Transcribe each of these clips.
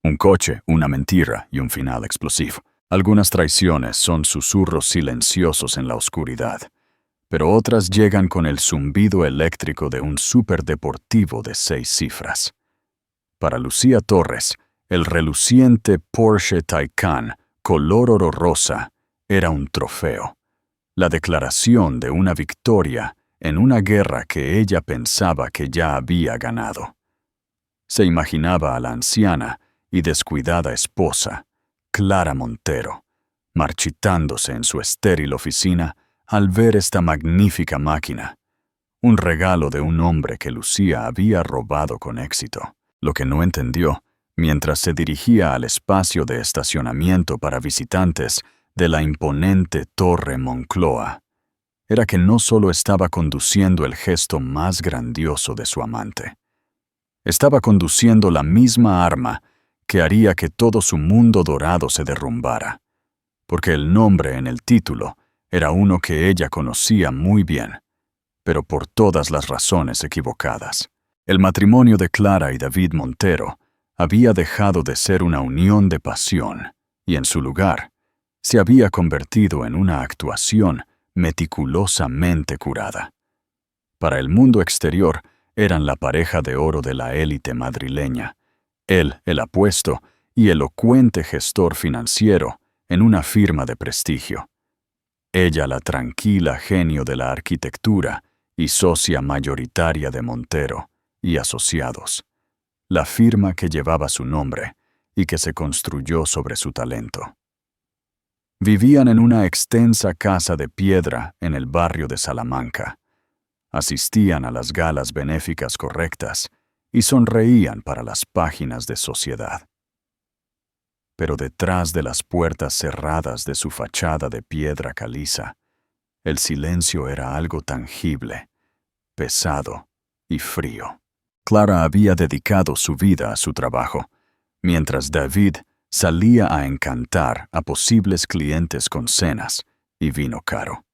Un coche, una mentira y un final explosivo. Algunas traiciones son susurros silenciosos en la oscuridad, pero otras llegan con el zumbido eléctrico de un superdeportivo de 6 cifras. Para Lucía Torres, el reluciente Porsche Taycan, color oro rosa, era un trofeo, la declaración de una victoria en una guerra que ella pensaba que ya había ganado. Se imaginaba a la anciana y descuidada esposa, Clara Montero, marchitándose en su estéril oficina al ver esta magnífica máquina, un regalo de un hombre que Lucía había robado con éxito. Lo que no entendió, mientras se dirigía al espacio de estacionamiento para visitantes de la imponente Torre Moncloa, era que no solo estaba conduciendo el gesto más grandioso de su amante, estaba conduciendo la misma arma que haría que todo su mundo dorado se derrumbara, porque el nombre en el título era uno que ella conocía muy bien, pero por todas las razones equivocadas. El matrimonio de Clara y David Montero había dejado de ser una unión de pasión y, en su lugar, se había convertido en una actuación meticulosamente curada. Para el mundo exterior eran la pareja de oro de la élite madrileña, él el apuesto y elocuente gestor financiero en una firma de prestigio. Ella la tranquila genio de la arquitectura y socia mayoritaria de Montero y Asociados, la firma que llevaba su nombre y que se construyó sobre su talento. Vivían en una extensa casa de piedra en el barrio de Salamanca. Asistían a las galas benéficas correctas y sonreían para las páginas de Sociedad. Pero detrás de las puertas cerradas de su fachada de piedra caliza, el silencio era algo tangible, pesado y frío. Clara había dedicado su vida a su trabajo, mientras David salía a encantar a posibles clientes con cenas y vino caro.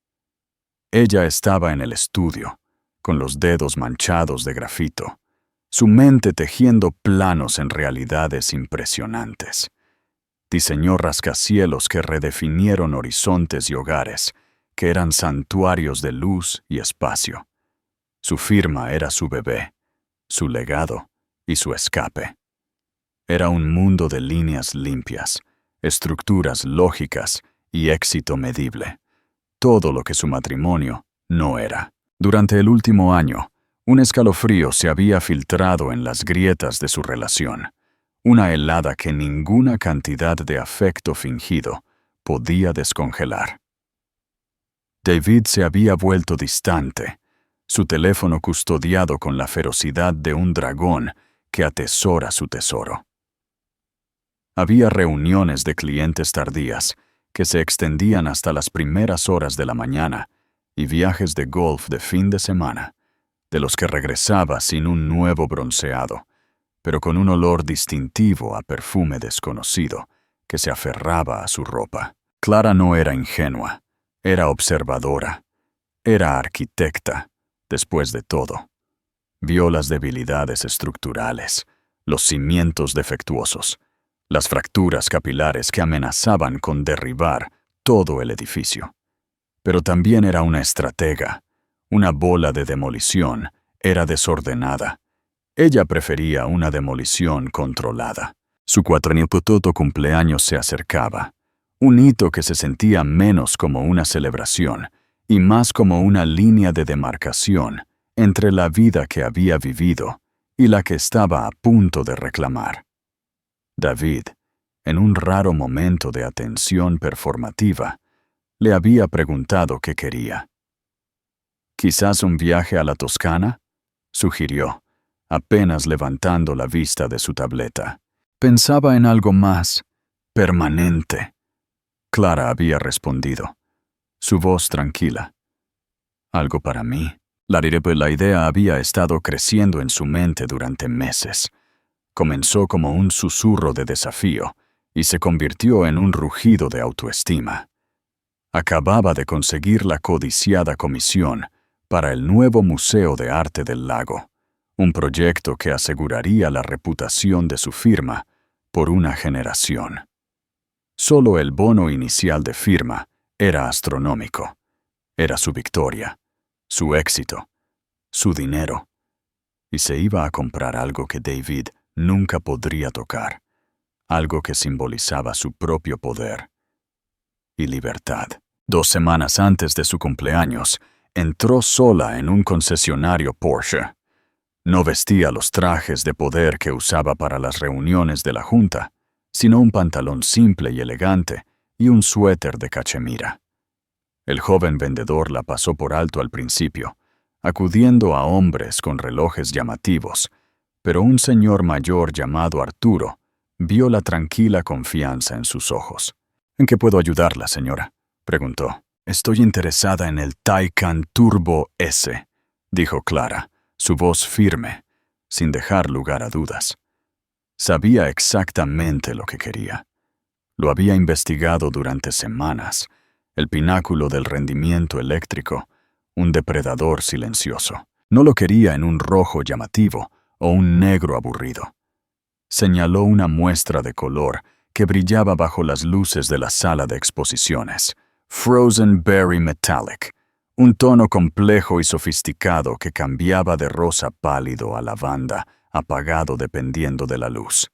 Ella estaba en el estudio, con los dedos manchados de grafito, su mente tejiendo planos en realidades impresionantes. Diseñó rascacielos que redefinieron horizontes y hogares, que eran santuarios de luz y espacio. Su firma era su bebé, su legado y su escape. Era un mundo de líneas limpias, estructuras lógicas y éxito medible. Todo lo que su matrimonio no era. Durante el último año, un escalofrío se había filtrado en las grietas de su relación, una helada que ninguna cantidad de afecto fingido podía descongelar. David se había vuelto distante, su teléfono custodiado con la ferocidad de un dragón que atesora su tesoro. Había reuniones de clientes tardías que se extendían hasta las primeras horas de la mañana y viajes de golf de fin de semana, de los que regresaba sin un nuevo bronceado, pero con un olor distintivo a perfume desconocido que se aferraba a su ropa. Clara no era ingenua, era observadora, era arquitecta, después de todo. Vio las debilidades estructurales, los cimientos defectuosos, las fracturas capilares que amenazaban con derribar todo el edificio. Pero también era una estratega, una bola de demolición, era desordenada. Ella prefería una demolición controlada. Su cuatrenipotuto cumpleaños se acercaba, un hito que se sentía menos como una celebración y más como una línea de demarcación entre la vida que había vivido y la que estaba a punto de reclamar. David, en un raro momento de atención performativa, le había preguntado qué quería. «¿Quizás un viaje a la Toscana?», sugirió, apenas levantando la vista de su tableta. Pensaba en algo más, permanente. Clara había respondido, su voz tranquila. «¿Algo para mí?». La idea había estado creciendo en su mente durante meses. Comenzó como un susurro de desafío y se convirtió en un rugido de autoestima. Acababa de conseguir la codiciada comisión para el nuevo Museo de Arte del Lago, un proyecto que aseguraría la reputación de su firma por una generación. Solo el bono inicial de firma era astronómico. Era su victoria, su éxito, su dinero. Y se iba a comprar algo que David nunca podría tocar, algo que simbolizaba su propio poder y libertad. 2 semanas antes de su cumpleaños, entró sola en un concesionario Porsche. No vestía los trajes de poder que usaba para las reuniones de la junta, sino un pantalón simple y elegante y un suéter de cachemira. El joven vendedor la pasó por alto al principio, acudiendo a hombres con relojes llamativos, pero un señor mayor llamado Arturo vio la tranquila confianza en sus ojos. «¿En qué puedo ayudarla, señora?», preguntó. «Estoy interesada en el Taycan Turbo S», dijo Clara, su voz firme, sin dejar lugar a dudas. Sabía exactamente lo que quería. Lo había investigado durante semanas. El pináculo del rendimiento eléctrico, un depredador silencioso. No lo quería en un rojo llamativo o un negro aburrido. Señaló una muestra de color que brillaba bajo las luces de la sala de exposiciones. Frozen Berry Metallic, un tono complejo y sofisticado que cambiaba de rosa pálido a lavanda, apagado dependiendo de la luz.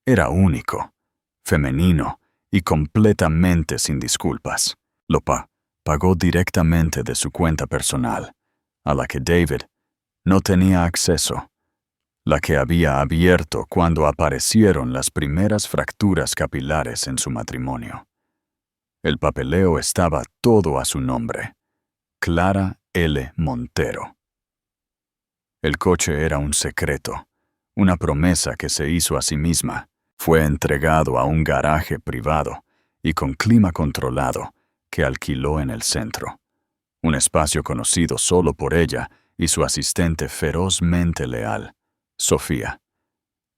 Era único, femenino y completamente sin disculpas. Lo pagó directamente de su cuenta personal, a la que David no tenía acceso, la que había abierto cuando aparecieron las primeras fracturas capilares en su matrimonio. El papeleo estaba todo a su nombre: Clara L. Montero. El coche era un secreto, una promesa que se hizo a sí misma. Fue entregado a un garaje privado y con clima controlado que alquiló en el centro, un espacio conocido solo por ella y su asistente ferozmente leal, Sofía.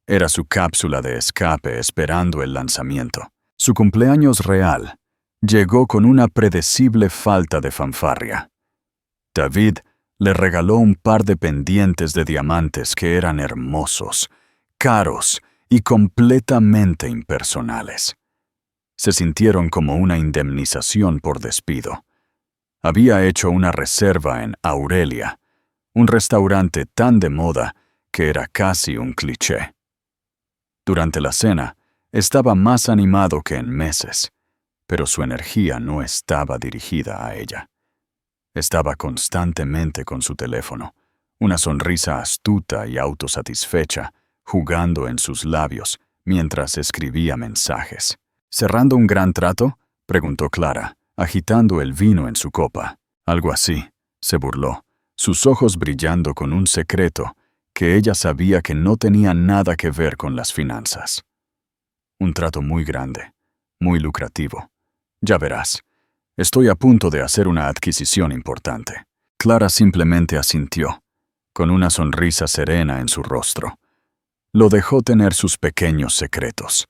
Era su cápsula de escape esperando el lanzamiento. Su cumpleaños real llegó con una predecible falta de fanfarria. David le regaló un par de pendientes de diamantes que eran hermosos, caros y completamente impersonales. Se sintieron como una indemnización por despido. Había hecho una reserva en Aurelia, un restaurante tan de moda que era casi un cliché. Durante la cena, estaba más animado que en meses, pero su energía no estaba dirigida a ella. Estaba constantemente con su teléfono, una sonrisa astuta y autosatisfecha, jugando en sus labios mientras escribía mensajes. «¿Cerrando un gran trato?», preguntó Clara, agitando el vino en su copa. «Algo así», se burló, sus ojos brillando con un secreto que ella sabía que no tenía nada que ver con las finanzas. «Un trato muy grande, muy lucrativo. Ya verás, estoy a punto de hacer una adquisición importante». Clara simplemente asintió, con una sonrisa serena en su rostro. Lo dejó tener sus pequeños secretos.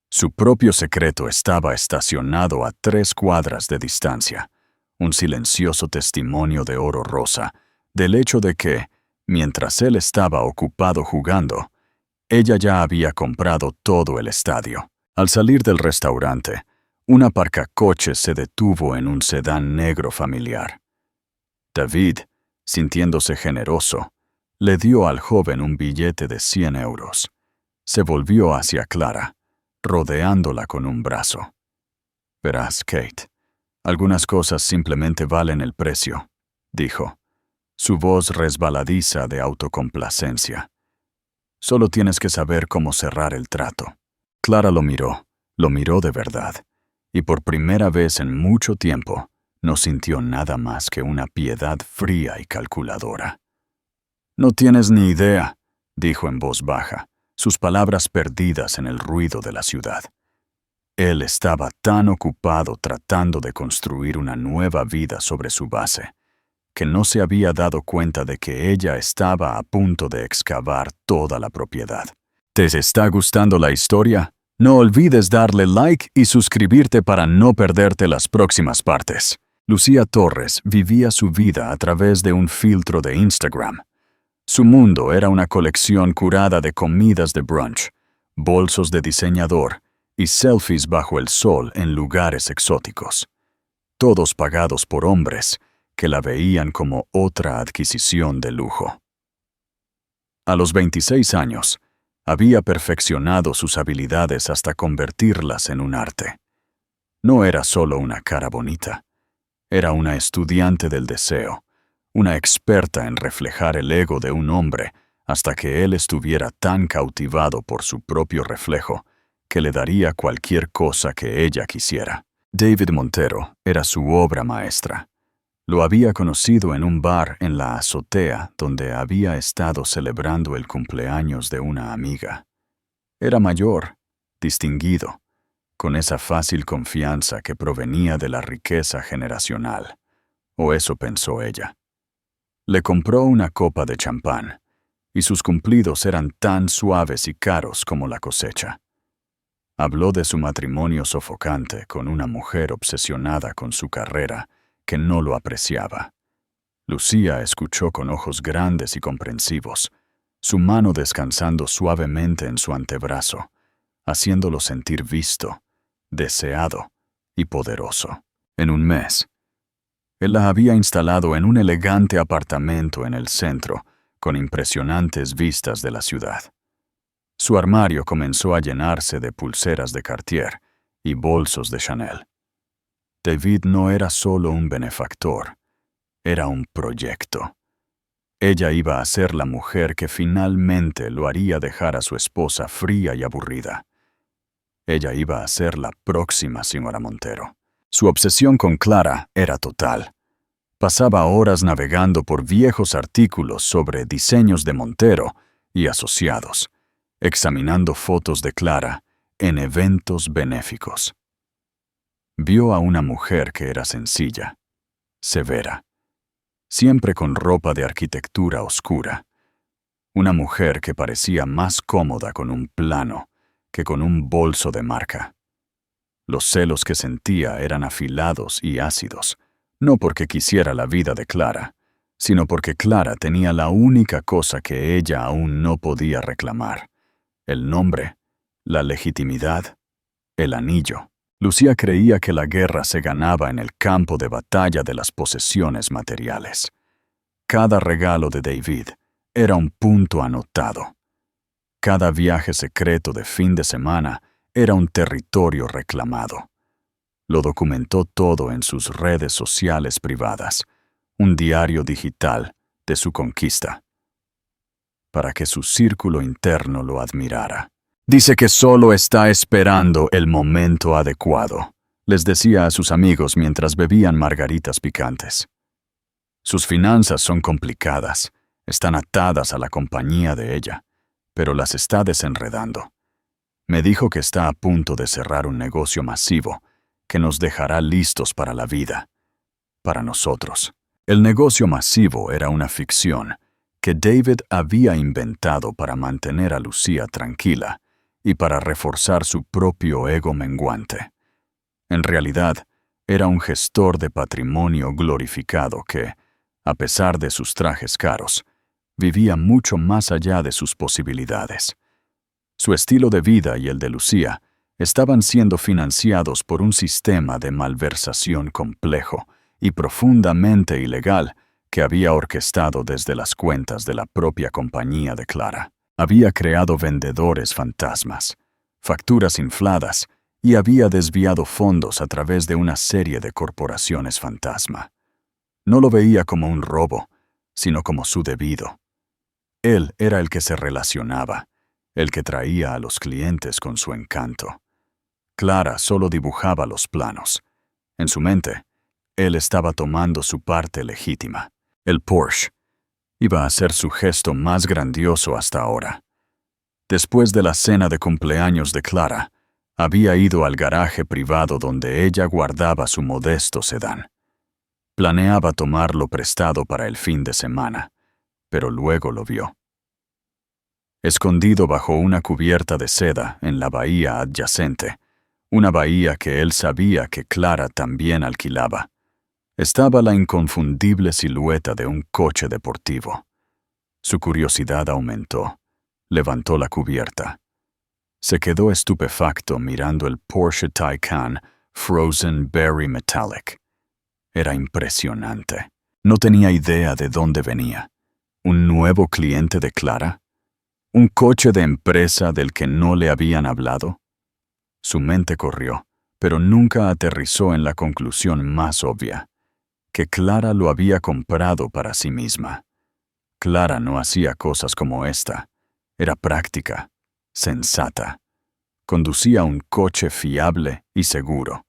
Su propio secreto estaba estacionado a 3 cuadras de distancia, un silencioso testimonio de oro rosa del hecho de que, mientras él estaba ocupado jugando, ella ya había comprado todo el estadio. Al salir del restaurante, un aparcacoches se detuvo en un sedán negro familiar. David, sintiéndose generoso, le dio al joven un billete de 100 euros. Se volvió hacia Clara, rodeándola con un brazo. «Verás, Kate, algunas cosas simplemente valen el precio», dijo, su voz resbaladiza de autocomplacencia. «Solo tienes que saber cómo cerrar el trato». Clara lo miró de verdad, y por primera vez en mucho tiempo no sintió nada más que una piedad fría y calculadora. «No tienes ni idea», dijo en voz baja, sus palabras perdidas en el ruido de la ciudad. Él estaba tan ocupado tratando de construir una nueva vida sobre su base, que no se había dado cuenta de que ella estaba a punto de excavar toda la propiedad. ¿Te está gustando la historia? No olvides darle like y suscribirte para no perderte las próximas partes. Lucía Torres vivía su vida a través de un filtro de Instagram. Su mundo era una colección curada de comidas de brunch, bolsos de diseñador y selfies bajo el sol en lugares exóticos, todos pagados por hombres que la veían como otra adquisición de lujo. A los 26 años, había perfeccionado sus habilidades hasta convertirlas en un arte. No era solo una cara bonita, era una estudiante del deseo, una experta en reflejar el ego de un hombre hasta que él estuviera tan cautivado por su propio reflejo que le daría cualquier cosa que ella quisiera. David Montero era su obra maestra. Lo había conocido en un bar en la azotea donde había estado celebrando el cumpleaños de una amiga. Era mayor, distinguido, con esa fácil confianza que provenía de la riqueza generacional, o eso pensó ella. Le compró una copa de champán, y sus cumplidos eran tan suaves y caros como la cosecha. Habló de su matrimonio sofocante con una mujer obsesionada con su carrera que no lo apreciaba. Lucía escuchó con ojos grandes y comprensivos, su mano descansando suavemente en su antebrazo, haciéndolo sentir visto, deseado y poderoso. En un mes, él la había instalado en un elegante apartamento en el centro, con impresionantes vistas de la ciudad. Su armario comenzó a llenarse de pulseras de Cartier y bolsos de Chanel. David no era solo un benefactor, era un proyecto. Ella iba a ser la mujer que finalmente lo haría dejar a su esposa fría y aburrida. Ella iba a ser la próxima señora Montero. Su obsesión con Clara era total. Pasaba horas navegando por viejos artículos sobre diseños de Montero y asociados, examinando fotos de Clara en eventos benéficos. Vio a una mujer que era sencilla, severa, siempre con ropa de arquitectura oscura. Una mujer que parecía más cómoda con un plano que con un bolso de marca. Los celos que sentía eran afilados y ácidos, no porque quisiera la vida de Clara, sino porque Clara tenía la única cosa que ella aún no podía reclamar: el nombre, la legitimidad, el anillo. Lucía creía que la guerra se ganaba en el campo de batalla de las posesiones materiales. Cada regalo de David era un punto anotado. Cada viaje secreto de fin de semana era un territorio reclamado. Lo documentó todo en sus redes sociales privadas, un diario digital de su conquista, para que su círculo interno lo admirara. Dice que solo está esperando el momento adecuado, les decía a sus amigos mientras bebían margaritas picantes. Sus finanzas son complicadas, están atadas a la compañía de ella, pero las está desenredando. Me dijo que está a punto de cerrar un negocio masivo que nos dejará listos para la vida, para nosotros. El negocio masivo era una ficción que David había inventado para mantener a Lucía tranquila y para reforzar su propio ego menguante. En realidad, era un gestor de patrimonio glorificado que, a pesar de sus trajes caros, vivía mucho más allá de sus posibilidades. Su estilo de vida y el de Lucía estaban siendo financiados por un sistema de malversación complejo y profundamente ilegal que había orquestado desde las cuentas de la propia compañía de Clara. Había creado vendedores fantasmas, facturas infladas y había desviado fondos a través de una serie de corporaciones fantasma. No lo veía como un robo, sino como su debido. Él era el que se relacionaba, el que traía a los clientes con su encanto. Clara solo dibujaba los planos. En su mente, él estaba tomando su parte legítima. El Porsche iba a ser su gesto más grandioso hasta ahora. Después de la cena de cumpleaños de Clara, había ido al garaje privado donde ella guardaba su modesto sedán. Planeaba tomarlo prestado para el fin de semana, pero luego lo vio. Escondido bajo una cubierta de seda en la bahía adyacente, una bahía que él sabía que Clara también alquilaba, estaba la inconfundible silueta de un coche deportivo. Su curiosidad aumentó. Levantó la cubierta. Se quedó estupefacto mirando el Porsche Taycan Frozen Berry Metallic. Era impresionante. No tenía idea de dónde venía. ¿Un nuevo cliente de Clara? ¿Un coche de empresa del que no le habían hablado? Su mente corrió, pero nunca aterrizó en la conclusión más obvia, que Clara lo había comprado para sí misma. Clara no hacía cosas como esta. Era práctica, sensata. Conducía un coche fiable y seguro.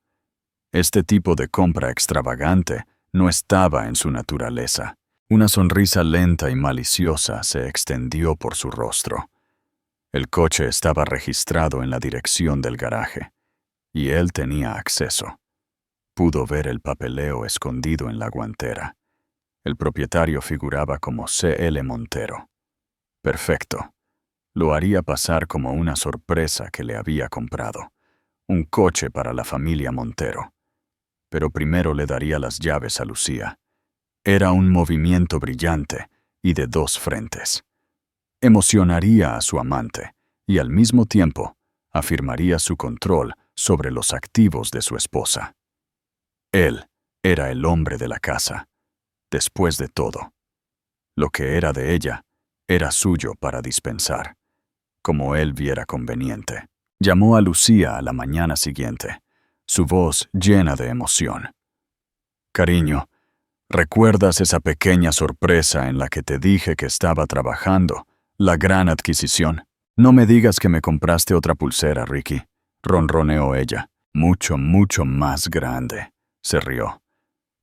Este tipo de compra extravagante no estaba en su naturaleza. Una sonrisa lenta y maliciosa se extendió por su rostro. El coche estaba registrado en la dirección del garaje, y él tenía acceso. Pudo ver el papeleo escondido en la guantera. El propietario figuraba como C.L. Montero. Perfecto. Lo haría pasar como una sorpresa que le había comprado. Un coche para la familia Montero. Pero primero le daría las llaves a Lucía. Era un movimiento brillante y de dos frentes. Emocionaría a su amante y al mismo tiempo afirmaría su control sobre los activos de su esposa. Él era el hombre de la casa, después de todo. Lo que era de ella era suyo para dispensar, como él viera conveniente. Llamó a Lucía a la mañana siguiente, su voz llena de emoción. «Cariño, ¿recuerdas esa pequeña sorpresa en la que te dije que estaba trabajando, la gran adquisición? No me digas que me compraste otra pulsera, Ricky», ronroneó ella. «Mucho, mucho más grande», se rió.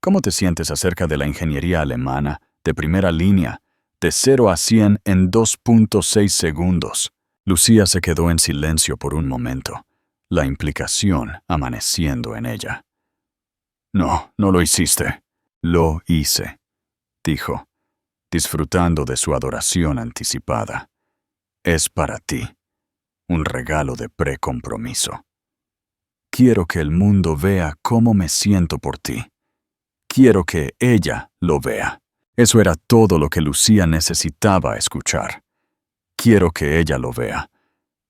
«¿Cómo te sientes acerca de la ingeniería alemana, de primera línea, de 0 a 100 en 2.6 segundos?» Lucía se quedó en silencio por un momento, la implicación amaneciendo en ella. «No, no lo hiciste». «Lo hice», dijo, disfrutando de su adoración anticipada. «Es para ti, un regalo de precompromiso. Quiero que el mundo vea cómo me siento por ti. Quiero que ella lo vea». Eso era todo lo que Lucía necesitaba escuchar. Quiero que ella lo vea.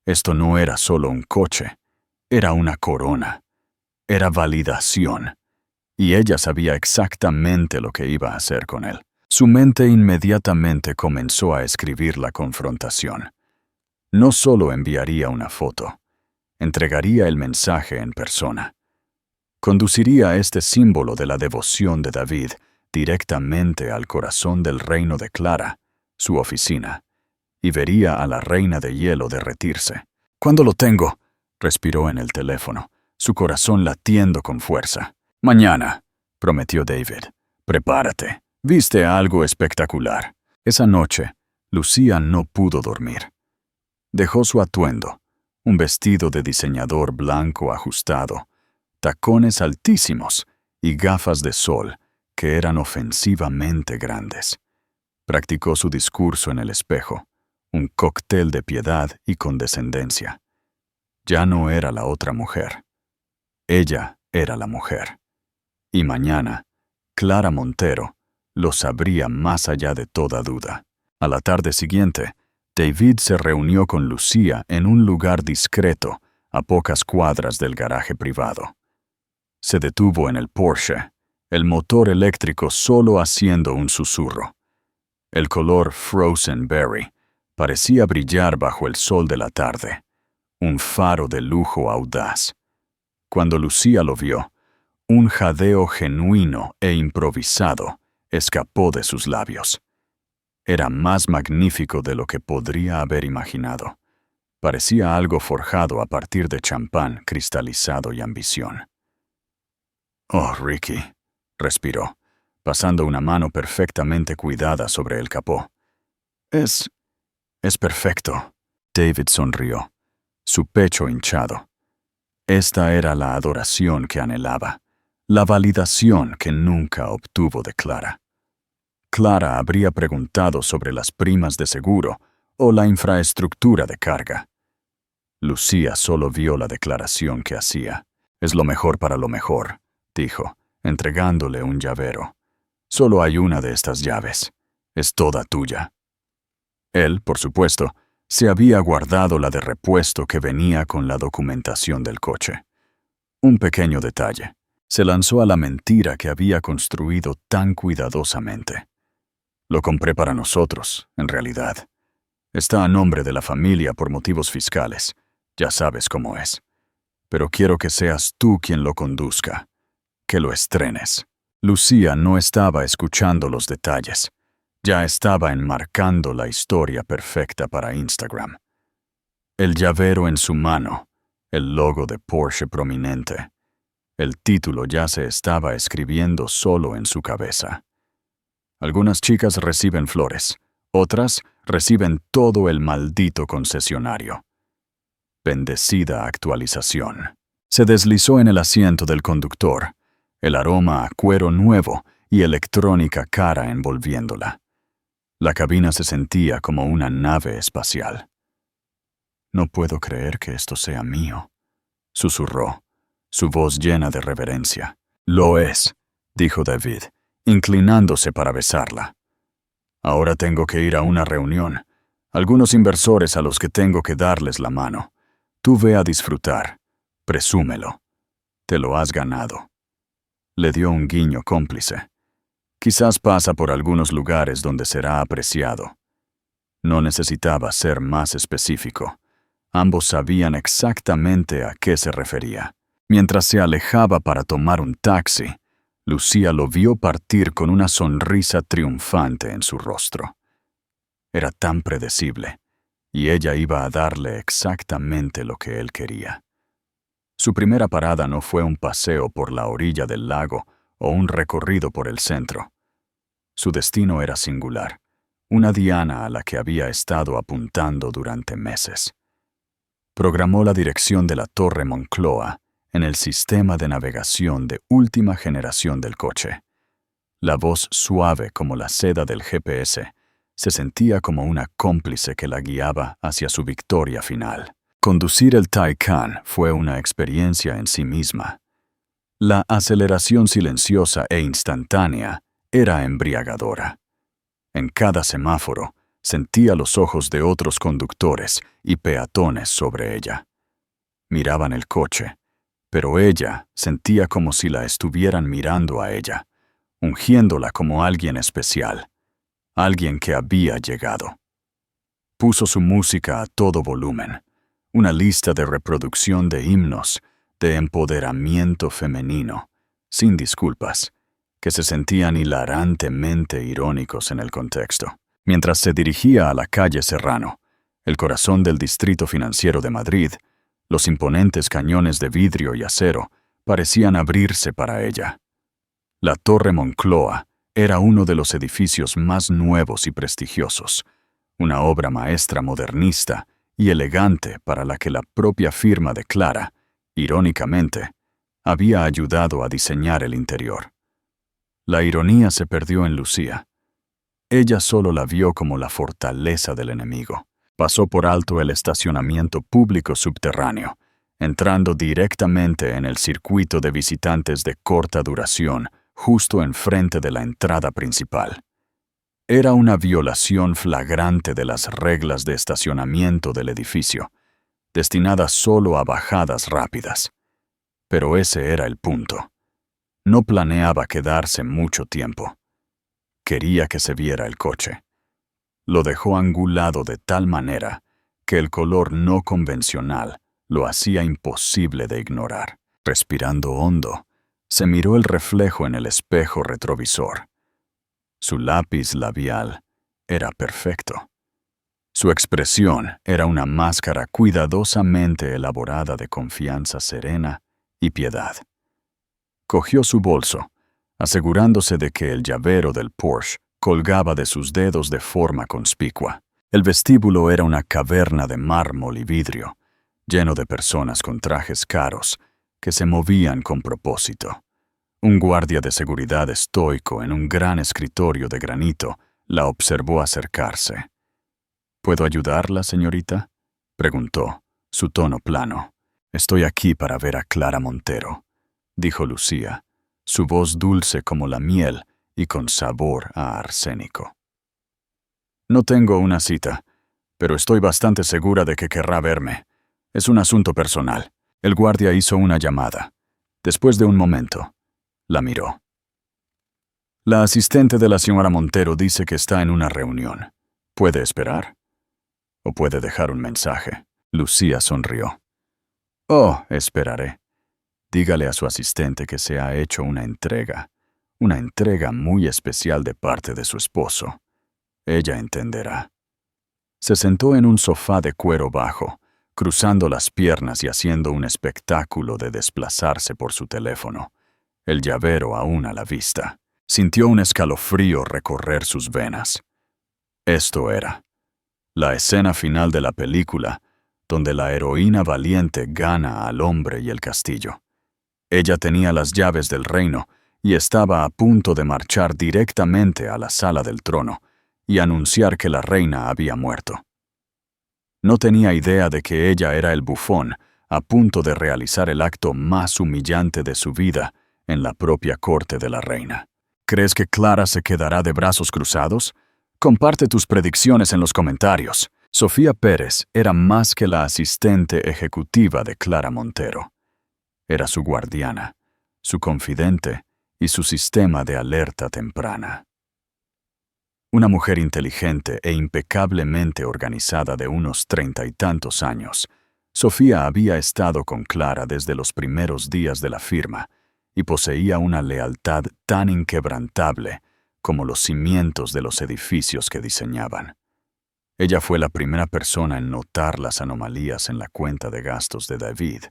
Esto no era solo un coche, era una corona. Era validación. Y ella sabía exactamente lo que iba a hacer con él. Su mente inmediatamente comenzó a escribir la confrontación. No solo enviaría una foto, entregaría el mensaje en persona. Conduciría este símbolo de la devoción de David directamente al corazón del reino de Clara, su oficina, y vería a la reina de hielo derretirse. «¿Cuándo lo tengo?», respiró en el teléfono, su corazón latiendo con fuerza. «Mañana», prometió David. «Prepárate. Viste algo espectacular». Esa noche, Lucía no pudo dormir. Dejó su atuendo, un vestido de diseñador blanco ajustado, tacones altísimos y gafas de sol que eran ofensivamente grandes. Practicó su discurso en el espejo, un cóctel de piedad y condescendencia. Ya no era la otra mujer. Ella era la mujer. Y mañana, Clara Montero lo sabría más allá de toda duda. A la tarde siguiente, David se reunió con Lucía en un lugar discreto, a pocas cuadras del garaje privado. Se detuvo en el Porsche, el motor eléctrico solo haciendo un susurro. El color Frozen Berry parecía brillar bajo el sol de la tarde, un faro de lujo audaz. Cuando Lucía lo vio, un jadeo genuino e improvisado escapó de sus labios. Era más magnífico de lo que podría haber imaginado. Parecía algo forjado a partir de champán cristalizado y ambición. «Oh, Ricky», respiró, pasando una mano perfectamente cuidada sobre el capó. Es perfecto». David sonrió, su pecho hinchado. Esta era la adoración que anhelaba, la validación que nunca obtuvo de Clara. Clara habría preguntado sobre las primas de seguro o la infraestructura de carga. Lucía solo vio la declaración que hacía. «Es lo mejor para lo mejor», dijo, entregándole un llavero. «Solo hay una de estas llaves. Es toda tuya». Él, por supuesto, Se había guardado la de repuesto que venía con la documentación del coche. Un pequeño detalle. Se lanzó a la mentira que había construido tan cuidadosamente. Lo compré para nosotros, en realidad. Está a nombre de la familia por motivos fiscales. Ya sabes cómo es. Pero quiero que seas tú quien lo conduzca. Que lo estrenes. Lucía no estaba escuchando los detalles. Ya estaba enmarcando la historia perfecta para Instagram. El llavero en su mano, el logo de Porsche prominente. El título ya se estaba escribiendo solo en su cabeza. Algunas chicas reciben flores, otras reciben todo el maldito concesionario. Bendecida actualización. Se deslizó en el asiento del conductor, el aroma a cuero nuevo y electrónica cara envolviéndola. La cabina se sentía como una nave espacial. No puedo creer que esto sea mío, susurró, su voz llena de reverencia. Lo es, dijo David, inclinándose para besarla. Ahora tengo que ir a una reunión, algunos inversores a los que tengo que darles la mano. Tú ve a disfrutar, presúmelo. Te lo has ganado. Le dio un guiño cómplice. Quizás pasa por algunos lugares donde será apreciado. No necesitaba ser más específico. Ambos sabían exactamente a qué se refería. Mientras se alejaba para tomar un taxi, Lucía lo vio partir con una sonrisa triunfante en su rostro. Era tan predecible, y ella iba a darle exactamente lo que él quería. Su primera parada no fue un paseo por la orilla del lago o un recorrido por el centro. Su destino era singular, una diana a la que había estado apuntando durante meses. Programó la dirección de la Torre Moncloa en el sistema de navegación de última generación del coche. La voz suave como la seda del GPS se sentía como una cómplice que la guiaba hacia su victoria final. Conducir el Taycan fue una experiencia en sí misma. La aceleración silenciosa e instantánea era embriagadora. En cada semáforo, sentía los ojos de otros conductores y peatones sobre ella. Miraban el coche, pero ella sentía como si la estuvieran mirando a ella, ungiéndola como alguien especial, alguien que había llegado. Puso su música a todo volumen, una lista de reproducción de himnos, de empoderamiento femenino, sin disculpas, que se sentían hilarantemente irónicos en el contexto. Mientras se dirigía a la calle Serrano, el corazón del distrito financiero de Madrid, los imponentes cañones de vidrio y acero parecían abrirse para ella. La Torre Moncloa era uno de los edificios más nuevos y prestigiosos, una obra maestra modernista y elegante para la que la propia firma de Clara, irónicamente, había ayudado a diseñar el interior. La ironía se perdió en Lucía. Ella solo la vio como la fortaleza del enemigo. Pasó por alto el estacionamiento público subterráneo, entrando directamente en el circuito de visitantes de corta duración, justo enfrente de la entrada principal. Era una violación flagrante de las reglas de estacionamiento del edificio, destinada solo a bajadas rápidas. Pero ese era el punto. No planeaba quedarse mucho tiempo. Quería que se viera el coche. Lo dejó angulado de tal manera que el color no convencional lo hacía imposible de ignorar. Respirando hondo, se miró el reflejo en el espejo retrovisor. Su lápiz labial era perfecto. Su expresión era una máscara cuidadosamente elaborada de confianza serena y piedad. Cogió su bolso, asegurándose de que el llavero del Porsche colgaba de sus dedos de forma conspicua. El vestíbulo era una caverna de mármol y vidrio, lleno de personas con trajes caros que se movían con propósito. Un guardia de seguridad estoico en un gran escritorio de granito la observó acercarse. ¿Puedo ayudarla, señorita?, preguntó, su tono plano. Estoy aquí para ver a Clara Montero, dijo Lucía, su voz dulce como la miel y con sabor a arsénico. No tengo una cita, pero estoy bastante segura de que querrá verme. Es un asunto personal. El guardia hizo una llamada. Después de un momento, la miró. La asistente de la señora Montero dice que está en una reunión. ¿Puede esperar? ¿O puede dejar un mensaje? Lucía sonrió. Oh, esperaré. Dígale a su asistente que se ha hecho una entrega muy especial de parte de su esposo. Ella entenderá. Se sentó en un sofá de cuero bajo, cruzando las piernas y haciendo un espectáculo de desplazarse por su teléfono, el llavero aún a la vista. Sintió un escalofrío recorrer sus venas. Esto era la escena final de la película, donde la heroína valiente gana al hombre y el castillo. Ella tenía las llaves del reino y estaba a punto de marchar directamente a la sala del trono y anunciar que la reina había muerto. No tenía idea de que ella era el bufón a punto de realizar el acto más humillante de su vida en la propia corte de la reina. ¿Crees que Clara se quedará de brazos cruzados? Comparte tus predicciones en los comentarios. Sofía Pérez era más que la asistente ejecutiva de Clara Montero. Era su guardiana, su confidente y su sistema de alerta temprana. Una mujer inteligente e impecablemente organizada de unos 30 y tantos años, Sofía había estado con Clara desde los primeros días de la firma y poseía una lealtad tan inquebrantable como los cimientos de los edificios que diseñaban. Ella fue la primera persona en notar las anomalías en la cuenta de gastos de David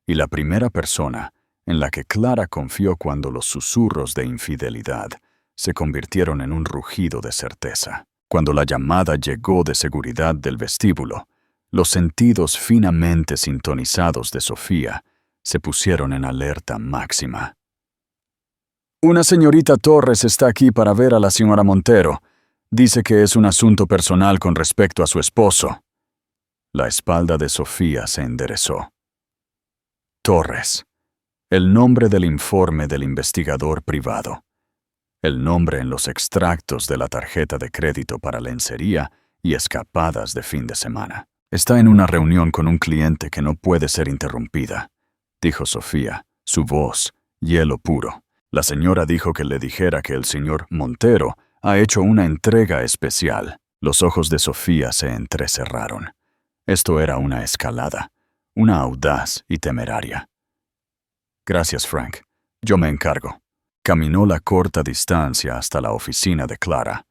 y la primera persona en la que Clara confió cuando los susurros de infidelidad se convirtieron en un rugido de certeza. Cuando la llamada llegó de seguridad del vestíbulo, los sentidos finamente sintonizados de Sofía se pusieron en alerta máxima. Una señorita Torres está aquí para ver a la señora Montero. Dice que es un asunto personal con respecto a su esposo. La espalda de Sofía se enderezó. Torres, el nombre del informe del investigador privado. El nombre en los extractos de la tarjeta de crédito para lencería y escapadas de fin de semana. Está en una reunión con un cliente que no puede ser interrumpida, dijo Sofía, su voz, hielo puro. La señora dijo que le dijera que el señor Montero ha hecho una entrega especial. Los ojos de Sofía se entrecerraron. Esto era una escalada, una audaz y temeraria. Gracias, Frank. Yo me encargo. Caminó la corta distancia hasta la oficina de Clara,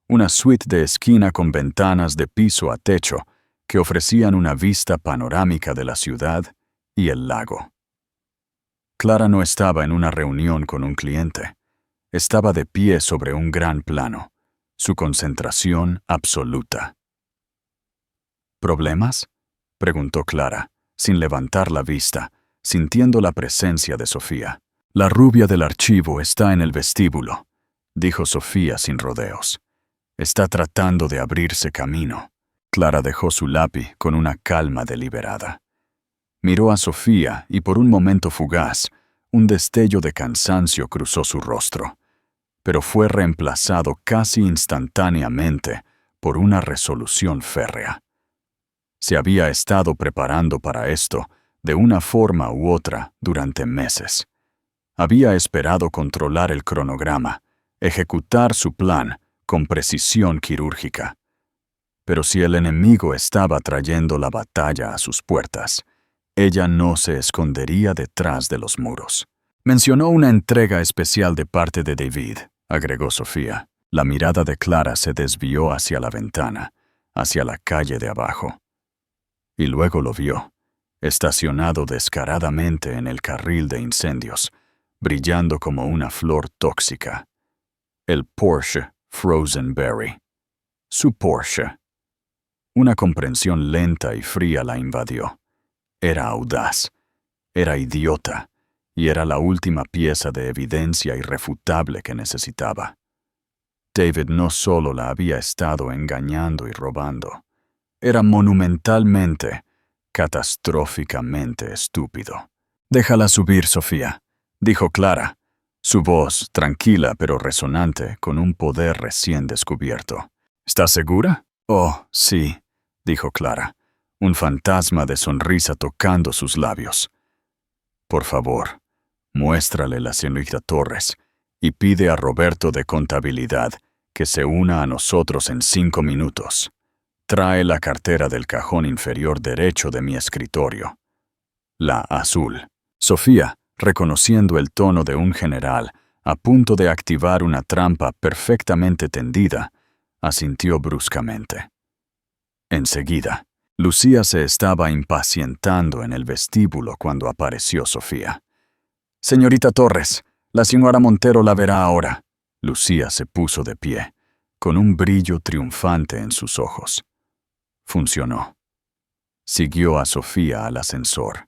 una suite de esquina con ventanas de piso a techo que ofrecían una vista panorámica de la ciudad y el lago. Clara no estaba en una reunión con un cliente. Estaba de pie sobre un gran plano, su concentración absoluta. ¿Problemas?, preguntó Clara, sin levantar la vista, sintiendo la presencia de Sofía. La rubia del archivo está en el vestíbulo, dijo Sofía sin rodeos. Está tratando de abrirse camino. Clara dejó su lápiz con una calma deliberada. Miró a Sofía y por un momento fugaz, un destello de cansancio cruzó su rostro, pero fue reemplazado casi instantáneamente por una resolución férrea. Se había estado preparando para esto, de una forma u otra, durante meses. Había esperado controlar el cronograma, ejecutar su plan con precisión quirúrgica. Pero si el enemigo estaba trayendo la batalla a sus puertas, ella no se escondería detrás de los muros. Mencionó una entrega especial de parte de David, agregó Sofía. La mirada de Clara se desvió hacia la ventana, hacia la calle de abajo. Y luego lo vio, estacionado descaradamente en el carril de incendios, brillando como una flor tóxica. El Porsche Frozen Berry. Su Porsche. Una comprensión lenta y fría la invadió. Era audaz, era idiota, y era la última pieza de evidencia irrefutable que necesitaba. David no solo la había estado engañando y robando, era monumentalmente, catastróficamente estúpido. «Déjala subir, Sofía», dijo Clara, su voz tranquila pero resonante con un poder recién descubierto. «¿Estás segura?» «Oh, sí. dijo Clara, un fantasma de sonrisa tocando sus labios. Por favor, muéstrale la señorita Torres y pide a Roberto de Contabilidad que se una a nosotros en 5 minutos. Trae la cartera del cajón inferior derecho de mi escritorio. La azul. Sofía, reconociendo el tono de un general a punto de activar una trampa perfectamente tendida, asintió bruscamente. Enseguida, Lucía se estaba impacientando en el vestíbulo cuando apareció Sofía. «Señorita Torres, la señora Montero la verá ahora». Lucía se puso de pie, con un brillo triunfante en sus ojos. Funcionó. Siguió a Sofía al ascensor,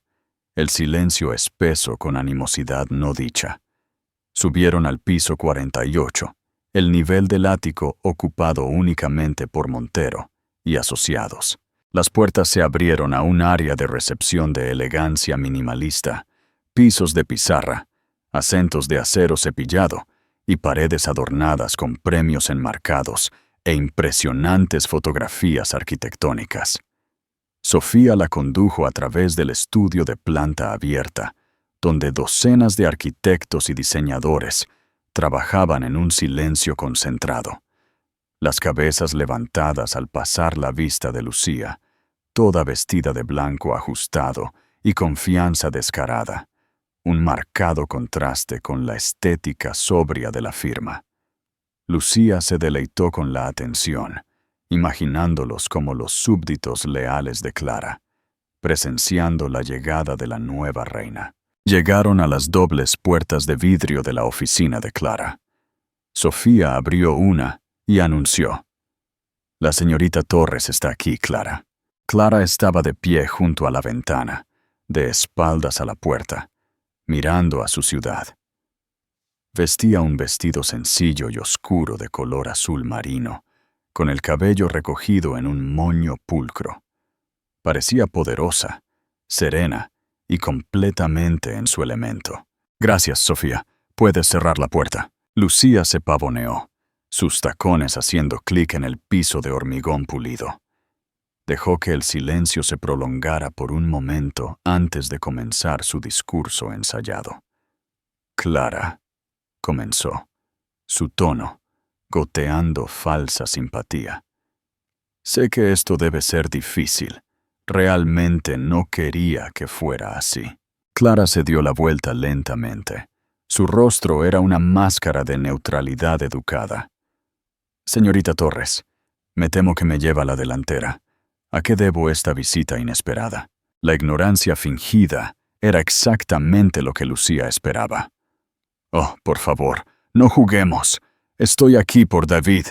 el silencio espeso con animosidad no dicha. Subieron al piso 48, el nivel del ático ocupado únicamente por Montero y asociados. Las puertas se abrieron a un área de recepción de elegancia minimalista, pisos de pizarra, acentos de acero cepillado y paredes adornadas con premios enmarcados e impresionantes fotografías arquitectónicas. Sofía la condujo a través del estudio de planta abierta, donde docenas de arquitectos y diseñadores trabajaban en un silencio concentrado. Las cabezas levantadas al pasar la vista de Lucía, toda vestida de blanco ajustado y confianza descarada, un marcado contraste con la estética sobria de la firma. Lucía se deleitó con la atención, imaginándolos como los súbditos leales de Clara, presenciando la llegada de la nueva reina. Llegaron a las dobles puertas de vidrio de la oficina de Clara. Sofía abrió una y anunció: «La señorita Torres está aquí, Clara». Clara estaba de pie junto a la ventana, de espaldas a la puerta, mirando a su ciudad. Vestía un vestido sencillo y oscuro de color azul marino, con el cabello recogido en un moño pulcro. Parecía poderosa, serena y completamente en su elemento. «Gracias, Sofía. Puedes cerrar la puerta». Lucía se pavoneó, sus tacones haciendo clic en el piso de hormigón pulido. Dejó que el silencio se prolongara por un momento antes de comenzar su discurso ensayado. «Clara», comenzó, su tono goteando falsa simpatía. «Sé que esto debe ser difícil. Realmente no quería que fuera así». Clara se dio la vuelta lentamente. Su rostro era una máscara de neutralidad educada. «Señorita Torres, me temo que me lleva a la delantera. ¿A qué debo esta visita inesperada?» La ignorancia fingida era exactamente lo que Lucía esperaba. «Oh, por favor, no juguemos. Estoy aquí por David,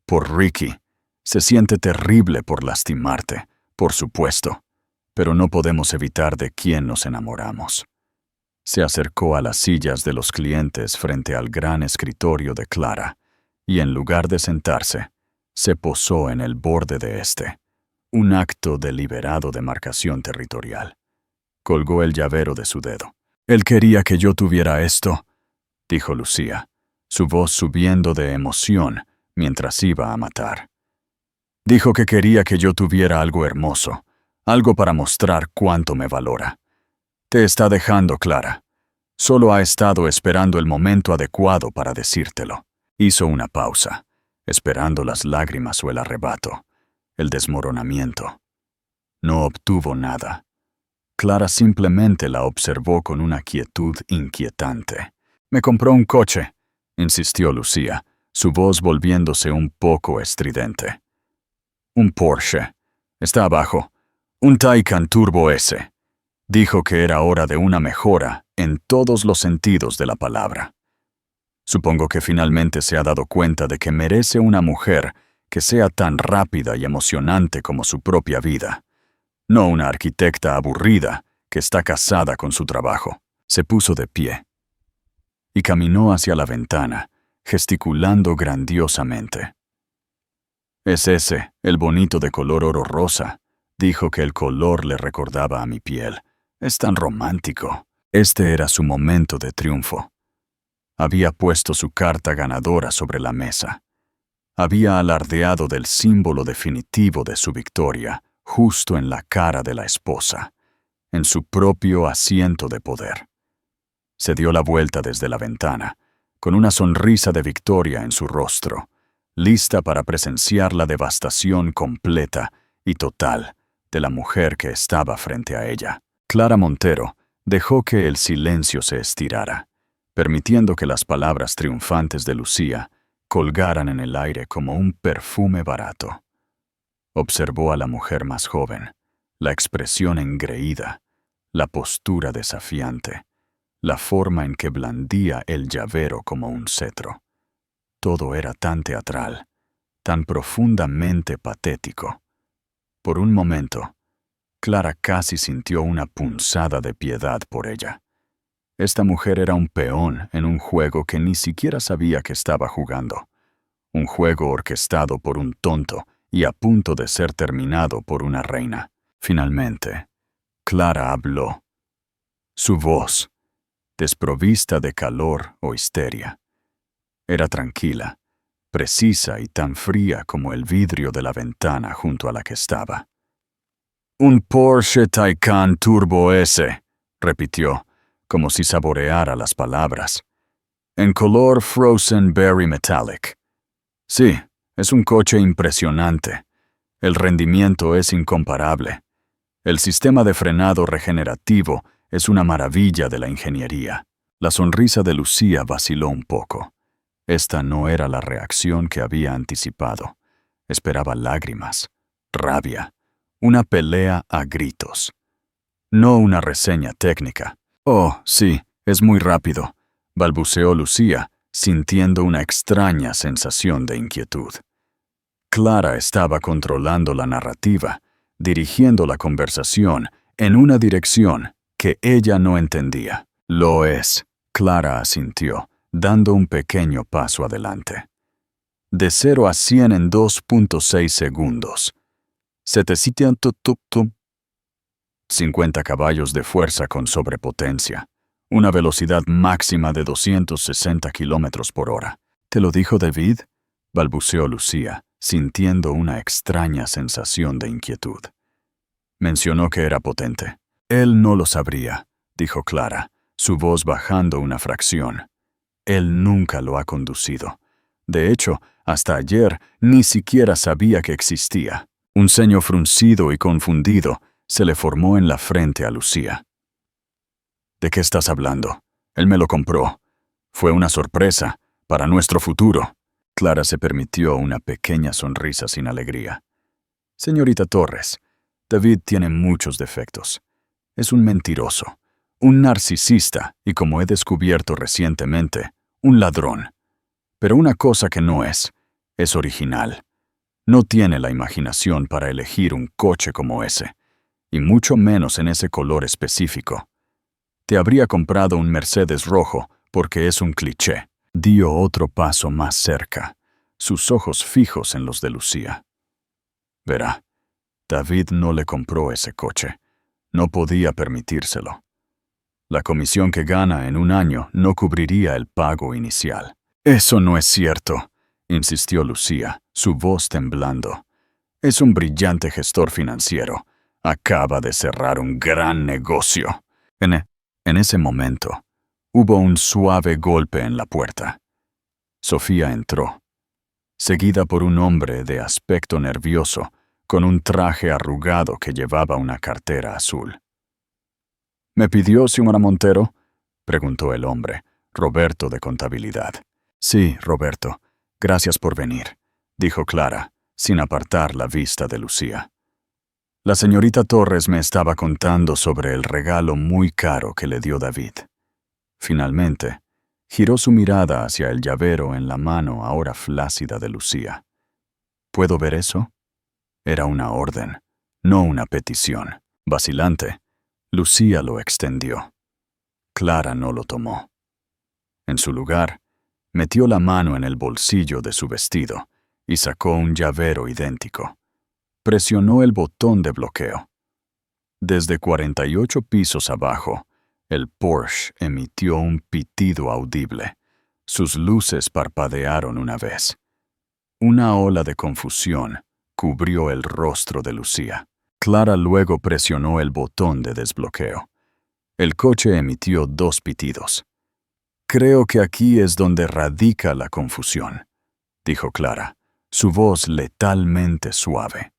por Ricky. Se siente terrible por lastimarte, por supuesto, pero no podemos evitar de quién nos enamoramos». Se acercó a las sillas de los clientes frente al gran escritorio de Clara y, en lugar de sentarse, se posó en el borde de este, un acto deliberado de marcación territorial. Colgó el llavero de su dedo. «Él quería que yo tuviera esto», dijo Lucía, su voz subiendo de emoción mientras iba a matar. «Dijo que quería que yo tuviera algo hermoso, algo para mostrar cuánto me valora. Te está dejando, Clara. Solo ha estado esperando el momento adecuado para decírtelo». Hizo una pausa, esperando las lágrimas o el arrebato, el desmoronamiento. No obtuvo nada. Clara simplemente la observó con una quietud inquietante. «Me compró un coche», insistió Lucía, su voz volviéndose un poco estridente. «Un Porsche. Está abajo. Un Taycan Turbo S. Dijo que era hora de una mejora en todos los sentidos de la palabra. Supongo que finalmente se ha dado cuenta de que merece una mujer que sea tan rápida y emocionante como su propia vida, no una arquitecta aburrida que está casada con su trabajo». Se puso de pie y caminó hacia la ventana, gesticulando grandiosamente. «Es ese, el bonito de color oro rosa», dijo que el color le recordaba a mi piel. «Es tan romántico». Este era su momento de triunfo. Había puesto su carta ganadora sobre la mesa. Había alardeado del símbolo definitivo de su victoria, justo en la cara de la esposa, en su propio asiento de poder. Se dio la vuelta desde la ventana, con una sonrisa de victoria en su rostro, lista para presenciar la devastación completa y total de la mujer que estaba frente a ella. Clara Montero dejó que el silencio se estirara, permitiendo que las palabras triunfantes de Lucía colgaran en el aire como un perfume barato. Observó a la mujer más joven, la expresión engreída, la postura desafiante, la forma en que blandía el llavero como un cetro. Todo era tan teatral, tan profundamente patético. Por un momento, Clara casi sintió una punzada de piedad por ella. Esta mujer era un peón en un juego que ni siquiera sabía que estaba jugando. Un juego orquestado por un tonto y a punto de ser terminado por una reina. Finalmente, Clara habló. Su voz, desprovista de calor o histeria, era tranquila, precisa y tan fría como el vidrio de la ventana junto a la que estaba. «Un Porsche Taycan Turbo S», repitió, como si saboreara las palabras. «En color Frozen Berry Metallic. Sí, es un coche impresionante. El rendimiento es incomparable. El sistema de frenado regenerativo es una maravilla de la ingeniería». La sonrisa de Lucía vaciló un poco. Esta no era la reacción que había anticipado. Esperaba lágrimas, rabia, una pelea a gritos. No una reseña técnica. «Oh, sí, es muy rápido», balbuceó Lucía, sintiendo una extraña sensación de inquietud. Clara estaba controlando la narrativa, dirigiendo la conversación en una dirección que ella no entendía. «Lo es», Clara asintió, dando un pequeño paso adelante. «De 0 a 100 en 2.6 segundos. 50 caballos de fuerza con sobrepotencia. Una velocidad máxima de 260 kilómetros por hora. ¿Te lo dijo David?», balbuceó Lucía, sintiendo una extraña sensación de inquietud. «Mencionó que era potente». «Él no lo sabría», dijo Clara, su voz bajando una fracción. «Él nunca lo ha conducido. De hecho, hasta ayer ni siquiera sabía que existía». Un ceño fruncido y confundido se le formó en la frente a Lucía. «¿De qué estás hablando? Él me lo compró. Fue una sorpresa para nuestro futuro». Clara se permitió una pequeña sonrisa sin alegría. «Señorita Torres, David tiene muchos defectos. Es un mentiroso, un narcisista y, como he descubierto recientemente, un ladrón. Pero una cosa que no es original. No tiene la imaginación para elegir un coche como ese, y mucho menos en ese color específico. Te habría comprado un Mercedes rojo porque es un cliché». Dio otro paso más cerca, sus ojos fijos en los de Lucía. «Verá, David no le compró ese coche. No podía permitírselo. La comisión que gana en un año no cubriría el pago inicial». «Eso no es cierto», insistió Lucía, su voz temblando. «Es un brillante gestor financiero. Acaba de cerrar un gran negocio». En ese momento, hubo un suave golpe en la puerta. Sofía entró, seguida por un hombre de aspecto nervioso, con un traje arrugado que llevaba una cartera azul. «¿Me pidió, señora Montero?», preguntó el hombre, Roberto de Contabilidad. «Sí, Roberto. Gracias por venir», dijo Clara, sin apartar la vista de Lucía. «La señorita Torres me estaba contando sobre el regalo muy caro que le dio David». Finalmente, giró su mirada hacia el llavero en la mano ahora flácida de Lucía. «¿Puedo ver eso?». Era una orden, no una petición. Vacilante, Lucía lo extendió. Clara no lo tomó. En su lugar, metió la mano en el bolsillo de su vestido y sacó un llavero idéntico. Presionó el botón de bloqueo. Desde 48 pisos abajo, el Porsche emitió un pitido audible. Sus luces parpadearon una vez. Una ola de confusión cubrió el rostro de Lucía. Clara luego presionó el botón de desbloqueo. El coche emitió 2 pitidos. «Creo que aquí es donde radica la confusión», dijo Clara, su voz letalmente suave.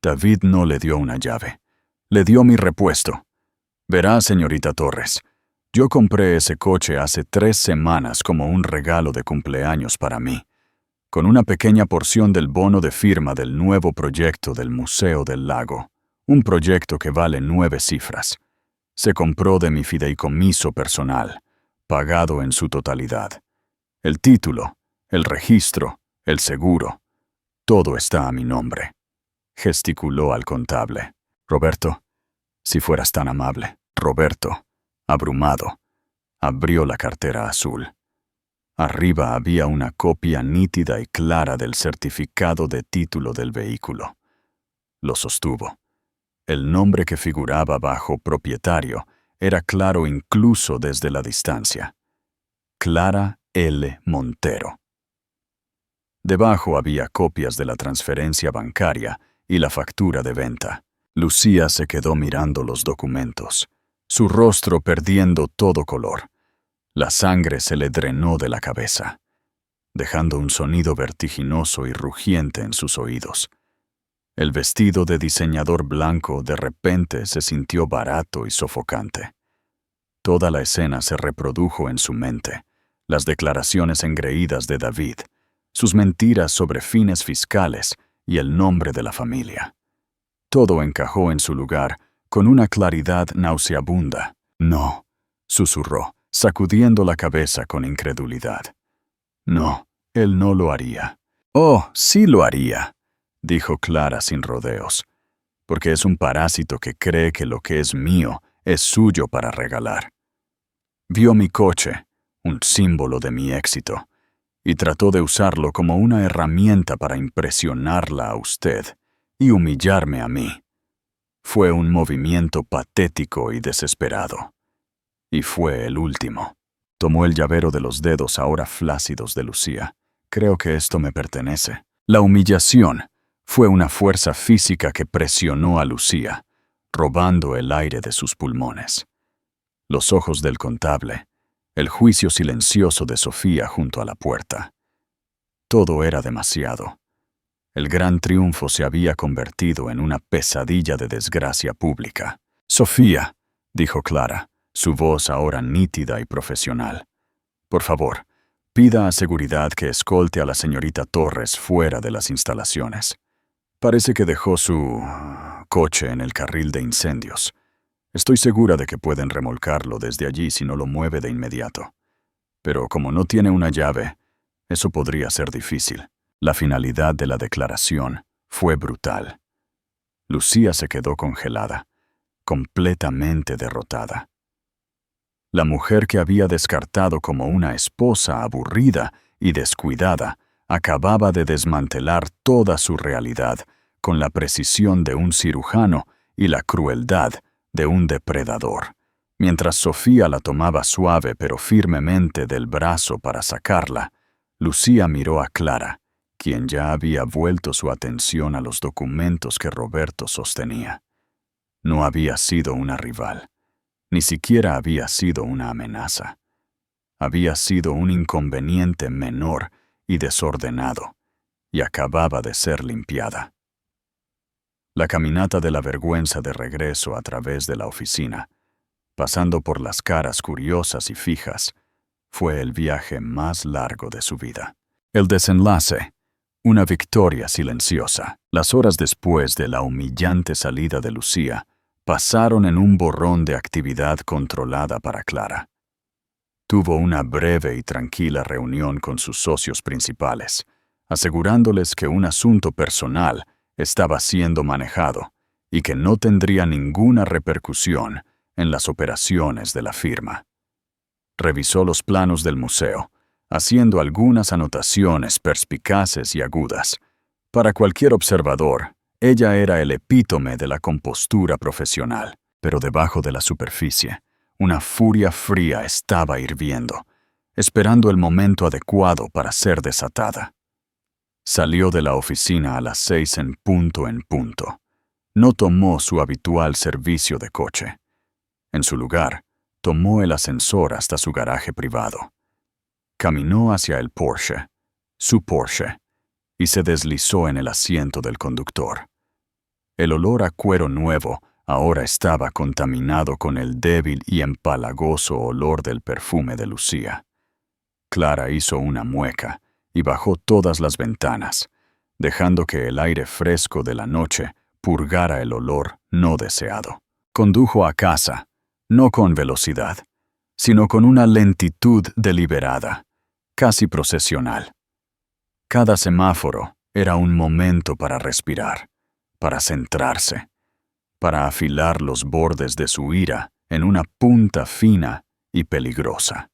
David no le dio una llave. Le dio mi repuesto. «Verá, señorita Torres, yo compré ese coche hace 3 semanas como un regalo de cumpleaños para mí, con una pequeña porción del bono de firma del nuevo proyecto del Museo del Lago, un proyecto que vale 9 cifras. Se compró de mi fideicomiso personal, pagado en su totalidad. El título, el registro, el seguro, todo está a mi nombre», gesticuló al contable. «Roberto, si fueras tan amable». Roberto, abrumado, abrió la cartera azul. Arriba había una copia nítida y clara del certificado de título del vehículo. Lo sostuvo. El nombre que figuraba bajo propietario era claro incluso desde la distancia. Clara L. Montero. Debajo había copias de la transferencia bancaria y la factura de venta. Lucía se quedó mirando los documentos, su rostro perdiendo todo color. La sangre se le drenó de la cabeza, dejando un sonido vertiginoso y rugiente en sus oídos. El vestido de diseñador blanco de repente se sintió barato y sofocante. Toda la escena se reprodujo en su mente, las declaraciones engreídas de David, sus mentiras sobre fines fiscales y el nombre de la familia. Todo encajó en su lugar con una claridad nauseabunda. «No», susurró, sacudiendo la cabeza con incredulidad. «No, él no lo haría». «Oh, sí lo haría», dijo Clara sin rodeos, «porque es un parásito que cree que lo que es mío es suyo para regalar. Vio mi coche, un símbolo de mi éxito, y trató de usarlo como una herramienta para impresionarla a usted y humillarme a mí. Fue un movimiento patético y desesperado. Y fue el último». Tomó el llavero de los dedos ahora flácidos de Lucía. «Creo que esto me pertenece». La humillación fue una fuerza física que presionó a Lucía, robando el aire de sus pulmones. Los ojos del contable, el juicio silencioso de Sofía junto a la puerta. Todo era demasiado. El gran triunfo se había convertido en una pesadilla de desgracia pública. «Sofía», dijo Clara, su voz ahora nítida y profesional, «por favor, pida a seguridad que escolte a la señorita Torres fuera de las instalaciones. Parece que dejó su coche en el carril de incendios. Estoy segura de que pueden remolcarlo desde allí si no lo mueve de inmediato. Pero como no tiene una llave, eso podría ser difícil». La finalidad de la declaración fue brutal. Lucía se quedó congelada, completamente derrotada. La mujer que había descartado como una esposa aburrida y descuidada acababa de desmantelar toda su realidad con la precisión de un cirujano y la crueldad de un depredador. Mientras Sofía la tomaba suave pero firmemente del brazo para sacarla, Lucía miró a Clara, quien ya había vuelto su atención a los documentos que Roberto sostenía. No había sido una rival, ni siquiera había sido una amenaza. Había sido un inconveniente menor y desordenado, y acababa de ser limpiada. La caminata de la vergüenza de regreso a través de la oficina, pasando por las caras curiosas y fijas, fue el viaje más largo de su vida. El desenlace, una victoria silenciosa. Las horas después de la humillante salida de Lucía pasaron en un borrón de actividad controlada para Clara. Tuvo una breve y tranquila reunión con sus socios principales, asegurándoles que un asunto personal estaba siendo manejado y que no tendría ninguna repercusión en las operaciones de la firma. Revisó los planos del museo, haciendo algunas anotaciones perspicaces y agudas. Para cualquier observador, ella era el epítome de la compostura profesional, pero debajo de la superficie, una furia fría estaba hirviendo, esperando el momento adecuado para ser desatada. Salió de la oficina a las 6 en punto. no tomó su habitual servicio de coche. En su lugar, tomó el ascensor hasta su garaje privado. Caminó hacia el Porsche, su Porsche, y se deslizó en el asiento del conductor. El olor a cuero nuevo ahora estaba contaminado con el débil y empalagoso olor del perfume de Lucía. Clara hizo una mueca y bajó todas las ventanas, dejando que el aire fresco de la noche purgara el olor no deseado. Condujo a casa, no con velocidad, sino con una lentitud deliberada, casi procesional. Cada semáforo era un momento para respirar, para centrarse, para afilar los bordes de su ira en una punta fina y peligrosa.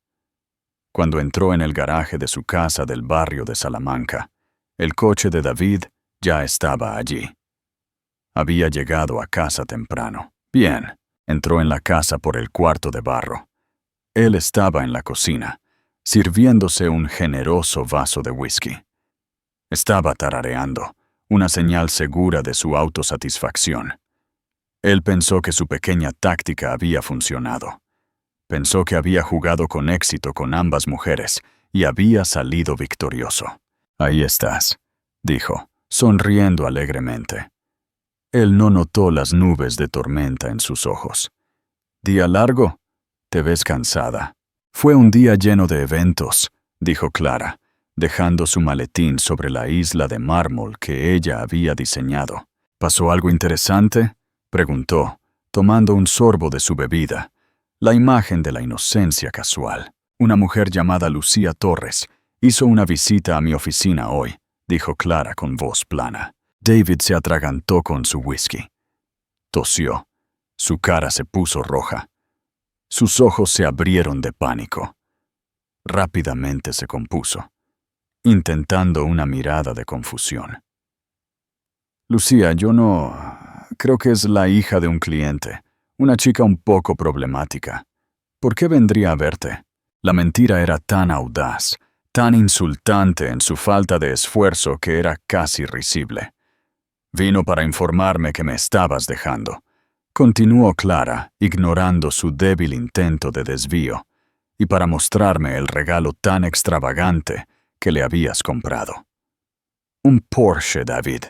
Cuando entró en el garaje de su casa del barrio de Salamanca, el coche de David ya estaba allí. Había llegado a casa temprano. Bien, entró en la casa por el cuarto de barro. Él estaba en la cocina, sirviéndose un generoso vaso de whisky. Estaba tarareando, una señal segura de su autosatisfacción. Él pensó que su pequeña táctica había funcionado. Pensó que había jugado con éxito con ambas mujeres y había salido victorioso. «Ahí estás», dijo, sonriendo alegremente. Él no notó las nubes de tormenta en sus ojos. «¿Día largo? Te ves cansada». «Fue un día lleno de eventos», dijo Clara, dejando su maletín sobre la isla de mármol que ella había diseñado. «¿Pasó algo interesante?», preguntó, tomando un sorbo de su bebida. La imagen de la inocencia casual. «Una mujer llamada Lucía Torres hizo una visita a mi oficina hoy», dijo Clara con voz plana. David se atragantó con su whisky. Tosió. Su cara se puso roja. Sus ojos se abrieron de pánico. Rápidamente se compuso, intentando una mirada de confusión. «Lucía, yo no... Creo que es la hija de un cliente, una chica un poco problemática. ¿Por qué vendría a verte?» La mentira era tan audaz, tan insultante en su falta de esfuerzo que era casi risible. «Vino para informarme que me estabas dejando», continuó Clara, ignorando su débil intento de desvío, «y para mostrarme el regalo tan extravagante que le habías comprado. Un Porsche, David.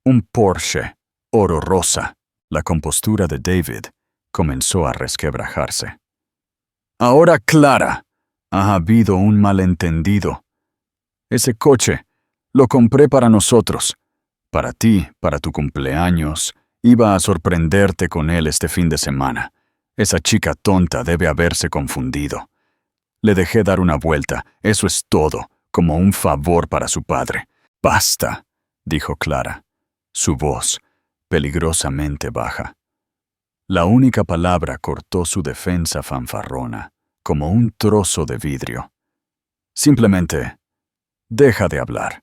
Un Porsche, oro rosa». La compostura de David comenzó a resquebrajarse. «Ahora, Clara, ha habido un malentendido. Ese coche lo compré para nosotros. Para ti, para tu cumpleaños. Iba a sorprenderte con él este fin de semana. Esa chica tonta debe haberse confundido. Le dejé dar una vuelta, eso es todo, como un favor para su padre». «Basta», dijo Clara, su voz peligrosamente baja. La única palabra cortó su defensa fanfarrona, como un trozo de vidrio. «Simplemente, deja de hablar.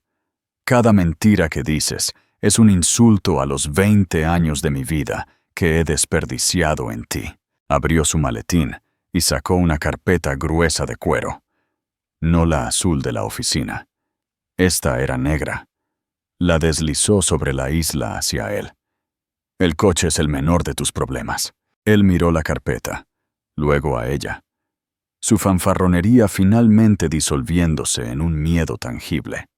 Cada mentira que dices es un insulto a los 20 años de mi vida que he desperdiciado en ti». Abrió su maletín y sacó una carpeta gruesa de cuero. No la azul de la oficina. Esta era negra. La deslizó sobre la isla hacia él. «El coche es el menor de tus problemas». Él miró la carpeta, luego a ella. Su fanfarronería finalmente disolviéndose en un miedo tangible.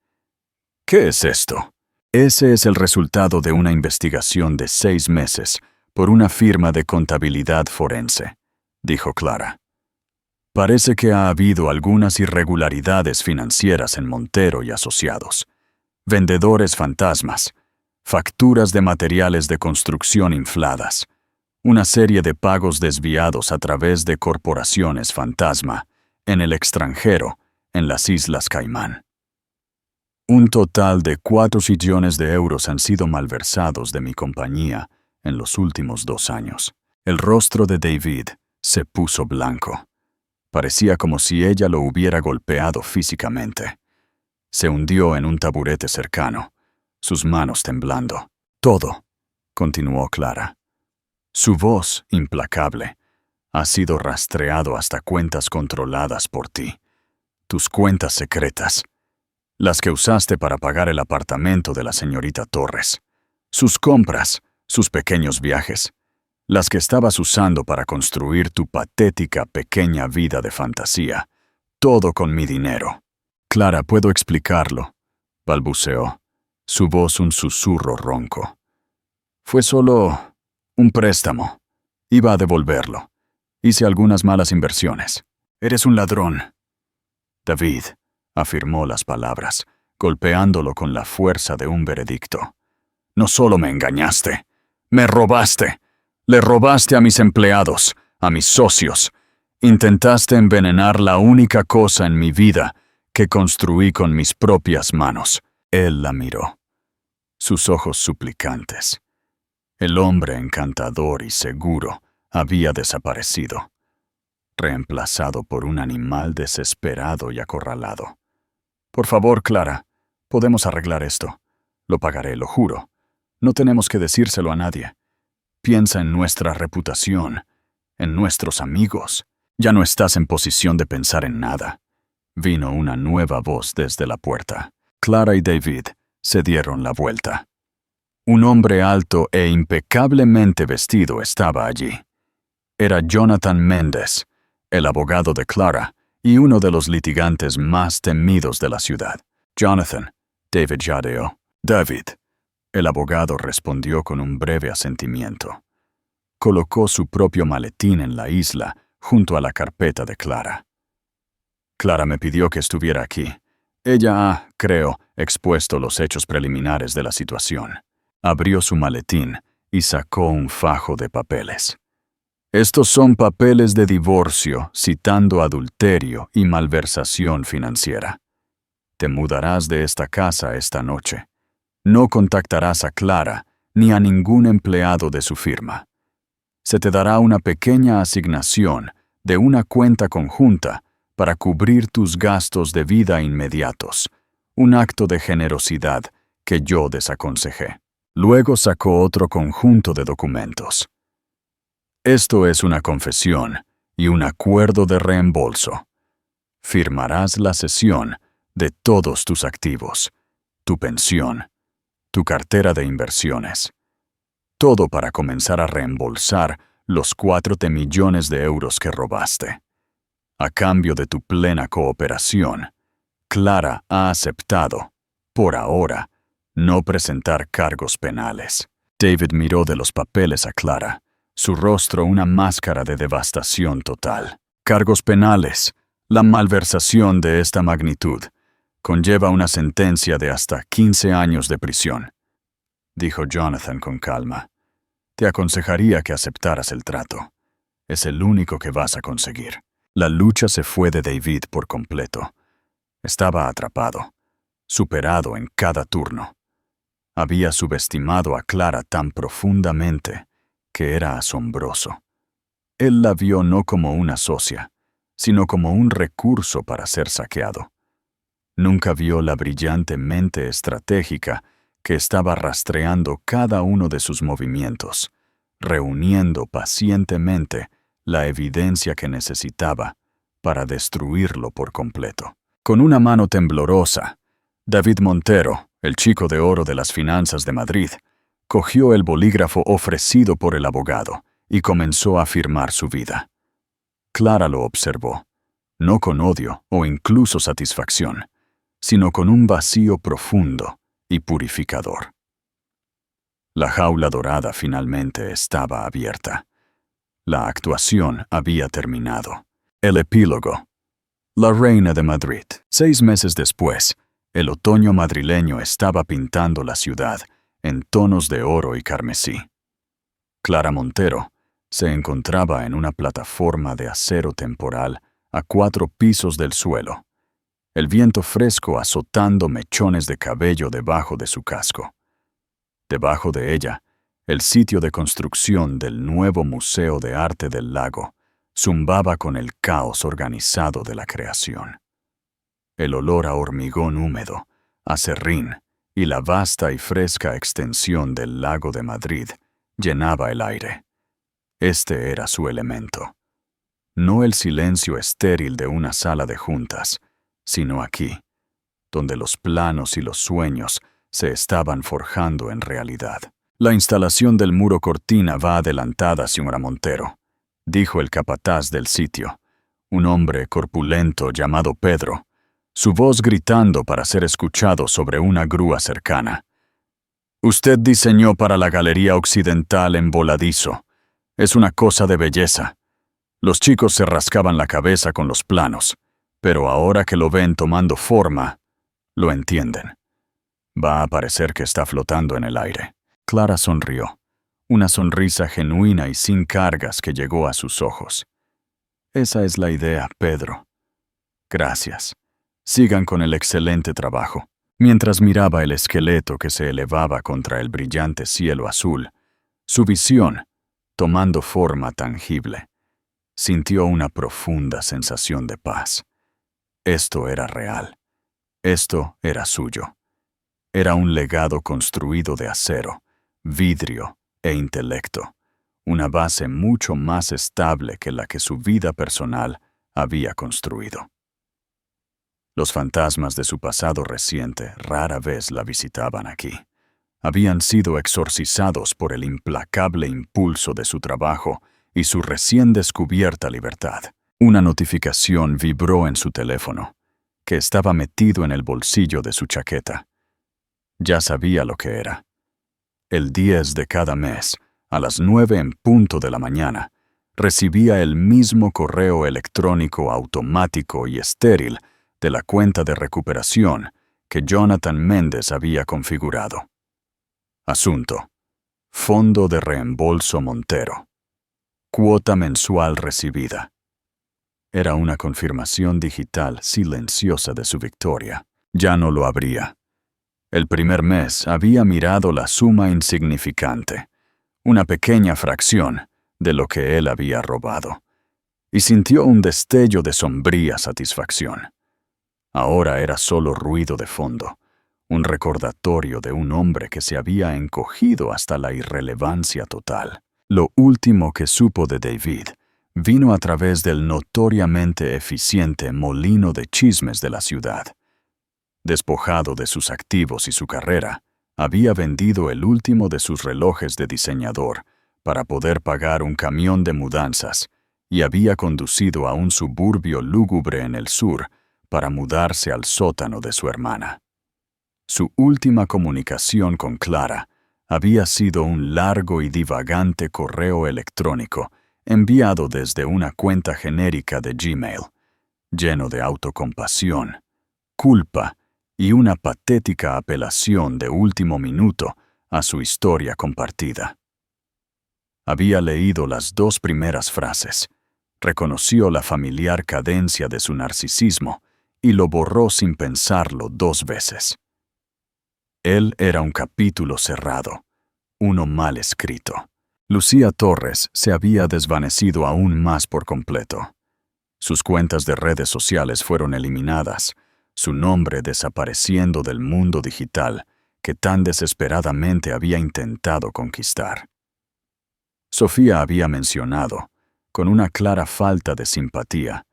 «¿Qué es esto?» «Ese es el resultado de una investigación de 6 meses por una firma de contabilidad forense», dijo Clara. «Parece que ha habido algunas irregularidades financieras en Montero y Asociados. Vendedores fantasmas, facturas de materiales de construcción infladas, una serie de pagos desviados a través de corporaciones fantasma, en el extranjero, en las Islas Caimán. Un total de 4 millones de euros han sido malversados de mi compañía en los últimos 2 años». El rostro de David se puso blanco. Parecía como si ella lo hubiera golpeado físicamente. Se hundió en un taburete cercano, sus manos temblando. «Todo», continuó Clara. Su voz, implacable, ha sido rastreado hasta cuentas controladas por ti. Tus cuentas secretas. Las que usaste para pagar el apartamento de la señorita Torres. Sus compras, sus pequeños viajes, las que estabas usando para construir tu patética pequeña vida de fantasía, todo con mi dinero. Clara, puedo explicarlo, balbuceó, su voz un susurro ronco. Fue solo un préstamo. Iba a devolverlo. Hice algunas malas inversiones. Eres un ladrón. David, afirmó las palabras, golpeándolo con la fuerza de un veredicto. No solo me engañaste, me robaste. Le robaste a mis empleados, a mis socios. Intentaste envenenar la única cosa en mi vida que construí con mis propias manos. Él la miró, sus ojos suplicantes. El hombre encantador y seguro había desaparecido, reemplazado por un animal desesperado y acorralado. Por favor, Clara, podemos arreglar esto. Lo pagaré, lo juro. No tenemos que decírselo a nadie. Piensa en nuestra reputación, en nuestros amigos. Ya no estás en posición de pensar en nada. Vino una nueva voz desde la puerta. Clara y David se dieron la vuelta. Un hombre alto e impecablemente vestido estaba allí. Era Jonathan Méndez, el abogado de Clara y uno de los litigantes más temidos de la ciudad. Jonathan, David jadeó. David. El abogado respondió con un breve asentimiento. Colocó su propio maletín en la isla, junto a la carpeta de Clara. Clara me pidió que estuviera aquí. Ella ha, creo, expuesto los hechos preliminares de la situación. Abrió su maletín y sacó un fajo de papeles. Estos son papeles de divorcio, citando adulterio y malversación financiera. Te mudarás de esta casa esta noche. No contactarás a Clara ni a ningún empleado de su firma. Se te dará una pequeña asignación de una cuenta conjunta para cubrir tus gastos de vida inmediatos, un acto de generosidad que yo desaconsejé. Luego sacó otro conjunto de documentos. Esto es una confesión y un acuerdo de reembolso. Firmarás la cesión de todos tus activos, tu pensión, tu cartera de inversiones. Todo para comenzar a reembolsar los 4 millones de euros que robaste. A cambio de tu plena cooperación, Clara ha aceptado, por ahora, no presentar cargos penales. David miró de los papeles a Clara, su rostro una máscara de devastación total. Cargos penales. La malversación de esta magnitud conlleva una sentencia de hasta 15 años de prisión, dijo Jonathan con calma. Te aconsejaría que aceptaras el trato. Es el único que vas a conseguir. La lucha se fue de David por completo. Estaba atrapado, superado en cada turno. Había subestimado a Clara tan profundamente que era asombroso. Él la vio no como una socia, sino como un recurso para ser saqueado. Nunca vio la brillante mente estratégica que estaba rastreando cada uno de sus movimientos, reuniendo pacientemente la evidencia que necesitaba para destruirlo por completo. Con una mano temblorosa, David Montero, el chico de oro de las finanzas de Madrid, cogió el bolígrafo ofrecido por el abogado y comenzó a firmar su vida. Clara lo observó, no con odio o incluso satisfacción, sino con un vacío profundo y purificador. La jaula dorada finalmente estaba abierta. La actuación había terminado. El epílogo. La Reina de Madrid. 6 meses después, el otoño madrileño estaba pintando la ciudad en tonos de oro y carmesí. Clara Montero se encontraba en una plataforma de acero temporal a 4 pisos del suelo, el viento fresco azotando mechones de cabello debajo de su casco. Debajo de ella, el sitio de construcción del nuevo Museo de Arte del Lago zumbaba con el caos organizado de la creación. El olor a hormigón húmedo, a serrín y la vasta y fresca extensión del lago de Madrid llenaba el aire. Este era su elemento. No el silencio estéril de una sala de juntas, sino aquí, donde los planos y los sueños se estaban forjando en realidad. La instalación del muro cortina va adelantada, señora Montero, dijo el capataz del sitio, un hombre corpulento llamado Pedro, su voz gritando para ser escuchado sobre una grúa cercana. Usted diseñó para la galería occidental en voladizo. Es una cosa de belleza. Los chicos se rascaban la cabeza con los planos, pero ahora que lo ven tomando forma, lo entienden. Va a parecer que está flotando en el aire. Clara sonrió, una sonrisa genuina y sin cargas que llegó a sus ojos. Esa es la idea, Pedro. Gracias. Sigan con el excelente trabajo. Mientras miraba el esqueleto que se elevaba contra el brillante cielo azul, su visión, tomando forma tangible, sintió una profunda sensación de paz. Esto era real. Esto era suyo. Era un legado construido de acero, vidrio e intelecto, una base mucho más estable que la que su vida personal había construido. Los fantasmas de su pasado reciente rara vez la visitaban aquí. Habían sido exorcizados por el implacable impulso de su trabajo y su recién descubierta libertad. Una notificación vibró en su teléfono, que estaba metido en el bolsillo de su chaqueta. Ya sabía lo que era. El 10 de cada mes, a las 9 en punto de la mañana, recibía el mismo correo electrónico automático y estéril de la cuenta de recuperación que Jonathan Méndez había configurado. Asunto: Fondo de Reembolso Montero. Cuota mensual recibida. Era una confirmación digital silenciosa de su victoria. Ya no lo habría. El primer mes había mirado la suma insignificante, una pequeña fracción de lo que él había robado, y sintió un destello de sombría satisfacción. Ahora era solo ruido de fondo, un recordatorio de un hombre que se había encogido hasta la irrelevancia total. Lo último que supo de David vino a través del notoriamente eficiente molino de chismes de la ciudad. Despojado de sus activos y su carrera, había vendido el último de sus relojes de diseñador para poder pagar un camión de mudanzas y había conducido a un suburbio lúgubre en el sur para mudarse al sótano de su hermana. Su última comunicación con Clara había sido un largo y divagante correo electrónico enviado desde una cuenta genérica de Gmail, lleno de autocompasión, culpa y una patética apelación de último minuto a su historia compartida. Había leído las 2 primeras frases, reconoció la familiar cadencia de su narcisismo y lo borró sin pensarlo 2 veces. Él era un capítulo cerrado, uno mal escrito. Lucía Torres se había desvanecido aún más por completo. Sus cuentas de redes sociales fueron eliminadas, su nombre desapareciendo del mundo digital que tan desesperadamente había intentado conquistar. Sofía había mencionado, con una clara falta de simpatía,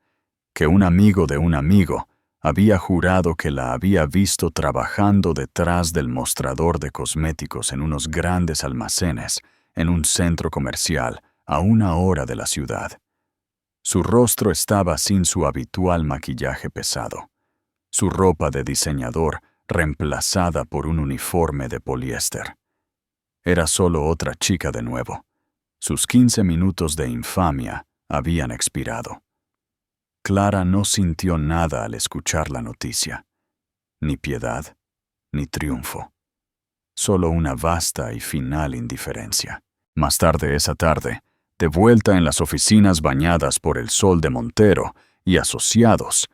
que un amigo de un amigo había jurado que la había visto trabajando detrás del mostrador de cosméticos en unos grandes almacenes en un centro comercial a 1 hora de la ciudad. Su rostro estaba sin su habitual maquillaje pesado, su ropa de diseñador reemplazada por un uniforme de poliéster. Era solo otra chica de nuevo. Sus 15 minutos de infamia habían expirado. Clara no sintió nada al escuchar la noticia, ni piedad, ni triunfo, solo una vasta y final indiferencia. Más tarde esa tarde, de vuelta en las oficinas bañadas por el sol de Montero y asociados,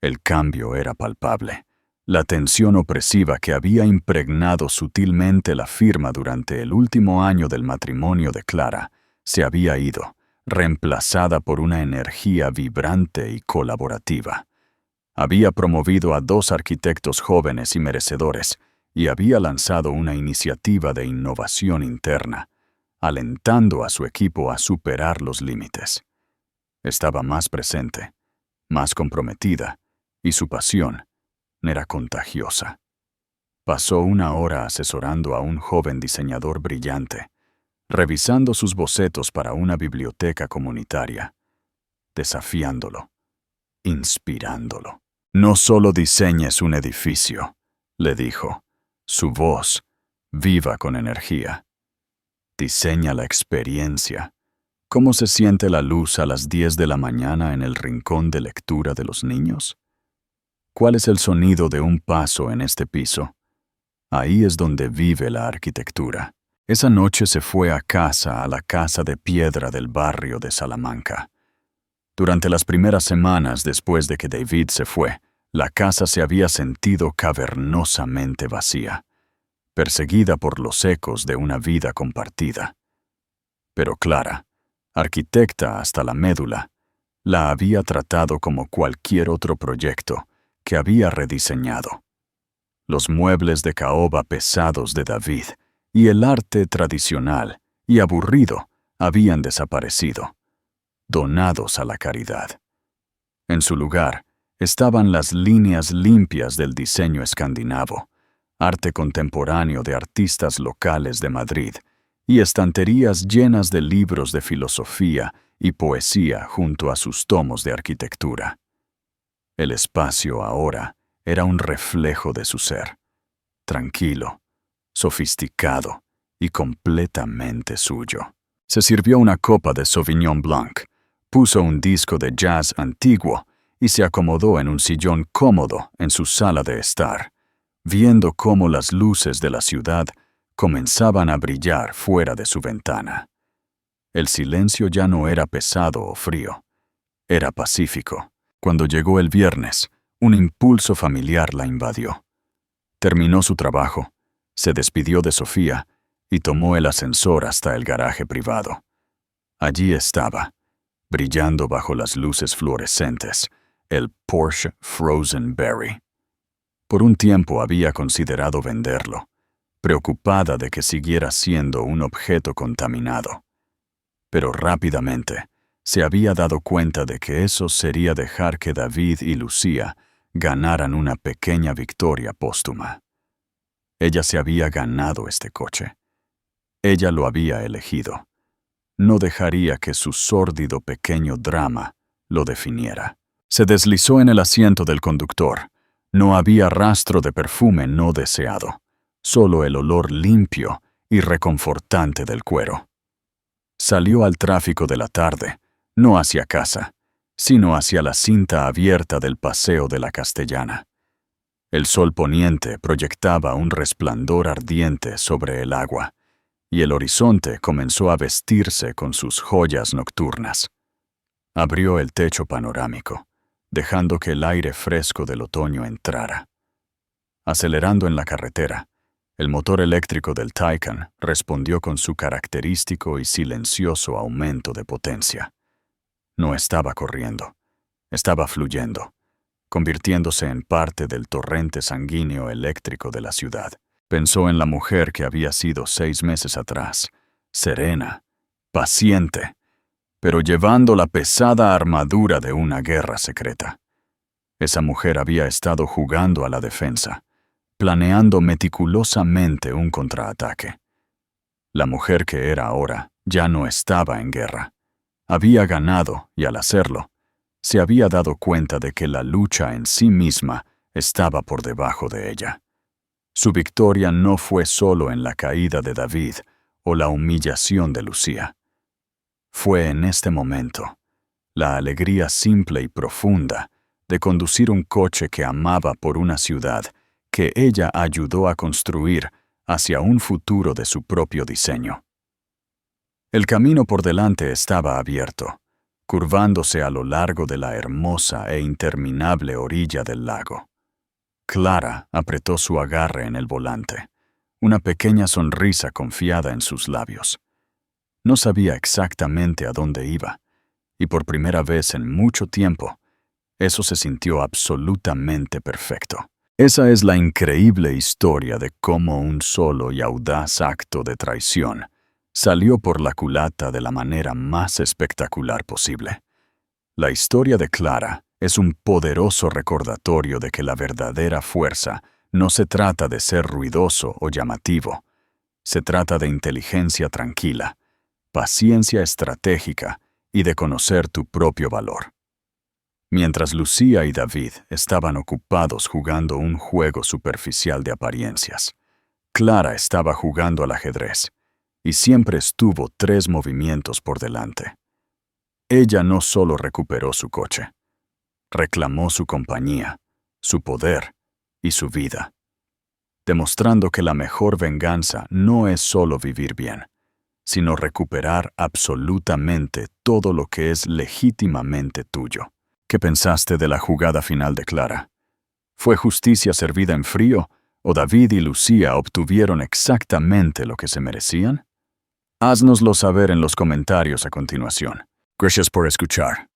el cambio era palpable. La tensión opresiva que había impregnado sutilmente la firma durante el último año del matrimonio de Clara se había ido, reemplazada por una energía vibrante y colaborativa. Había promovido a 2 arquitectos jóvenes y merecedores y había lanzado una iniciativa de innovación interna, alentando a su equipo a superar los límites. Estaba más presente, más comprometida, y su pasión era contagiosa. Pasó 1 hora asesorando a un joven diseñador brillante, revisando sus bocetos para una biblioteca comunitaria, desafiándolo, inspirándolo. No solo diseñes un edificio, le dijo, su voz, viva con energía. Diseña la experiencia. ¿Cómo se siente la luz a las 10 de la mañana en el rincón de lectura de los niños? ¿Cuál es el sonido de un paso en este piso? Ahí es donde vive la arquitectura. Esa noche se fue a la casa de piedra del barrio de Salamanca. Durante las primeras semanas después de que David se fue, la casa se había sentido cavernosamente vacía, perseguida por los ecos de una vida compartida. Pero Clara, arquitecta hasta la médula, la había tratado como cualquier otro proyecto que había rediseñado. Los muebles de caoba pesados de David y el arte tradicional y aburrido habían desaparecido, donados a la caridad. En su lugar estaban las líneas limpias del diseño escandinavo, arte contemporáneo de artistas locales de Madrid y estanterías llenas de libros de filosofía y poesía junto a sus tomos de arquitectura. El espacio ahora era un reflejo de su ser, tranquilo, sofisticado y completamente suyo. Se sirvió una copa de Sauvignon Blanc, puso un disco de jazz antiguo y se acomodó en un sillón cómodo en su sala de estar, viendo cómo las luces de la ciudad comenzaban a brillar fuera de su ventana. El silencio ya no era pesado o frío, era pacífico. Cuando llegó el viernes, un impulso familiar la invadió. Terminó su trabajo, se despidió de Sofía y tomó el ascensor hasta el garaje privado. Allí estaba, brillando bajo las luces fluorescentes, el Porsche Frozen Berry. Por un tiempo había considerado venderlo, preocupada de que siguiera siendo un objeto contaminado. Pero rápidamente se había dado cuenta de que eso sería dejar que David y Lucía ganaran una pequeña victoria póstuma. Ella se había ganado este coche. Ella lo había elegido. No dejaría que su sórdido pequeño drama lo definiera. Se deslizó en el asiento del conductor. No había rastro de perfume no deseado, solo el olor limpio y reconfortante del cuero. Salió al tráfico de la tarde, no hacia casa, sino hacia la cinta abierta del Paseo de la Castellana. El sol poniente proyectaba un resplandor ardiente sobre el agua, y el horizonte comenzó a vestirse con sus joyas nocturnas. Abrió el techo panorámico, dejando que el aire fresco del otoño entrara. Acelerando en la carretera, el motor eléctrico del Taycan respondió con su característico y silencioso aumento de potencia. No estaba corriendo, estaba fluyendo, convirtiéndose en parte del torrente sanguíneo eléctrico de la ciudad. Pensó en la mujer que había sido 6 meses atrás, serena, paciente, pero llevando la pesada armadura de una guerra secreta. Esa mujer había estado jugando a la defensa, planeando meticulosamente un contraataque. La mujer que era ahora ya no estaba en guerra. Había ganado y al hacerlo, se había dado cuenta de que la lucha en sí misma estaba por debajo de ella. Su victoria no fue solo en la caída de David o la humillación de Lucía. Fue en este momento, la alegría simple y profunda de conducir un coche que amaba por una ciudad que ella ayudó a construir hacia un futuro de su propio diseño. El camino por delante estaba abierto, curvándose a lo largo de la hermosa e interminable orilla del lago. Clara apretó su agarre en el volante, una pequeña sonrisa confiada en sus labios. No sabía exactamente a dónde iba, y por primera vez en mucho tiempo, eso se sintió absolutamente perfecto. Esa es la increíble historia de cómo un solo y audaz acto de traición salió por la culata de la manera más espectacular posible. La historia de Clara es un poderoso recordatorio de que la verdadera fuerza No se trata de ser ruidoso o llamativo. Se trata de inteligencia tranquila, paciencia estratégica y de conocer tu propio valor. Mientras Lucía y David estaban ocupados jugando un juego superficial de apariencias, Clara estaba jugando al ajedrez y siempre estuvo 3 movimientos por delante. Ella no solo recuperó su coche, reclamó su compañía, su poder y su vida, demostrando que la mejor venganza no es solo vivir bien, sino recuperar absolutamente todo lo que es legítimamente tuyo. ¿Qué pensaste de la jugada final de Clara? ¿Fue justicia servida en frío o David y Lucía obtuvieron exactamente lo que se merecían? Haznoslo saber en los comentarios a continuación. Gracias por escuchar.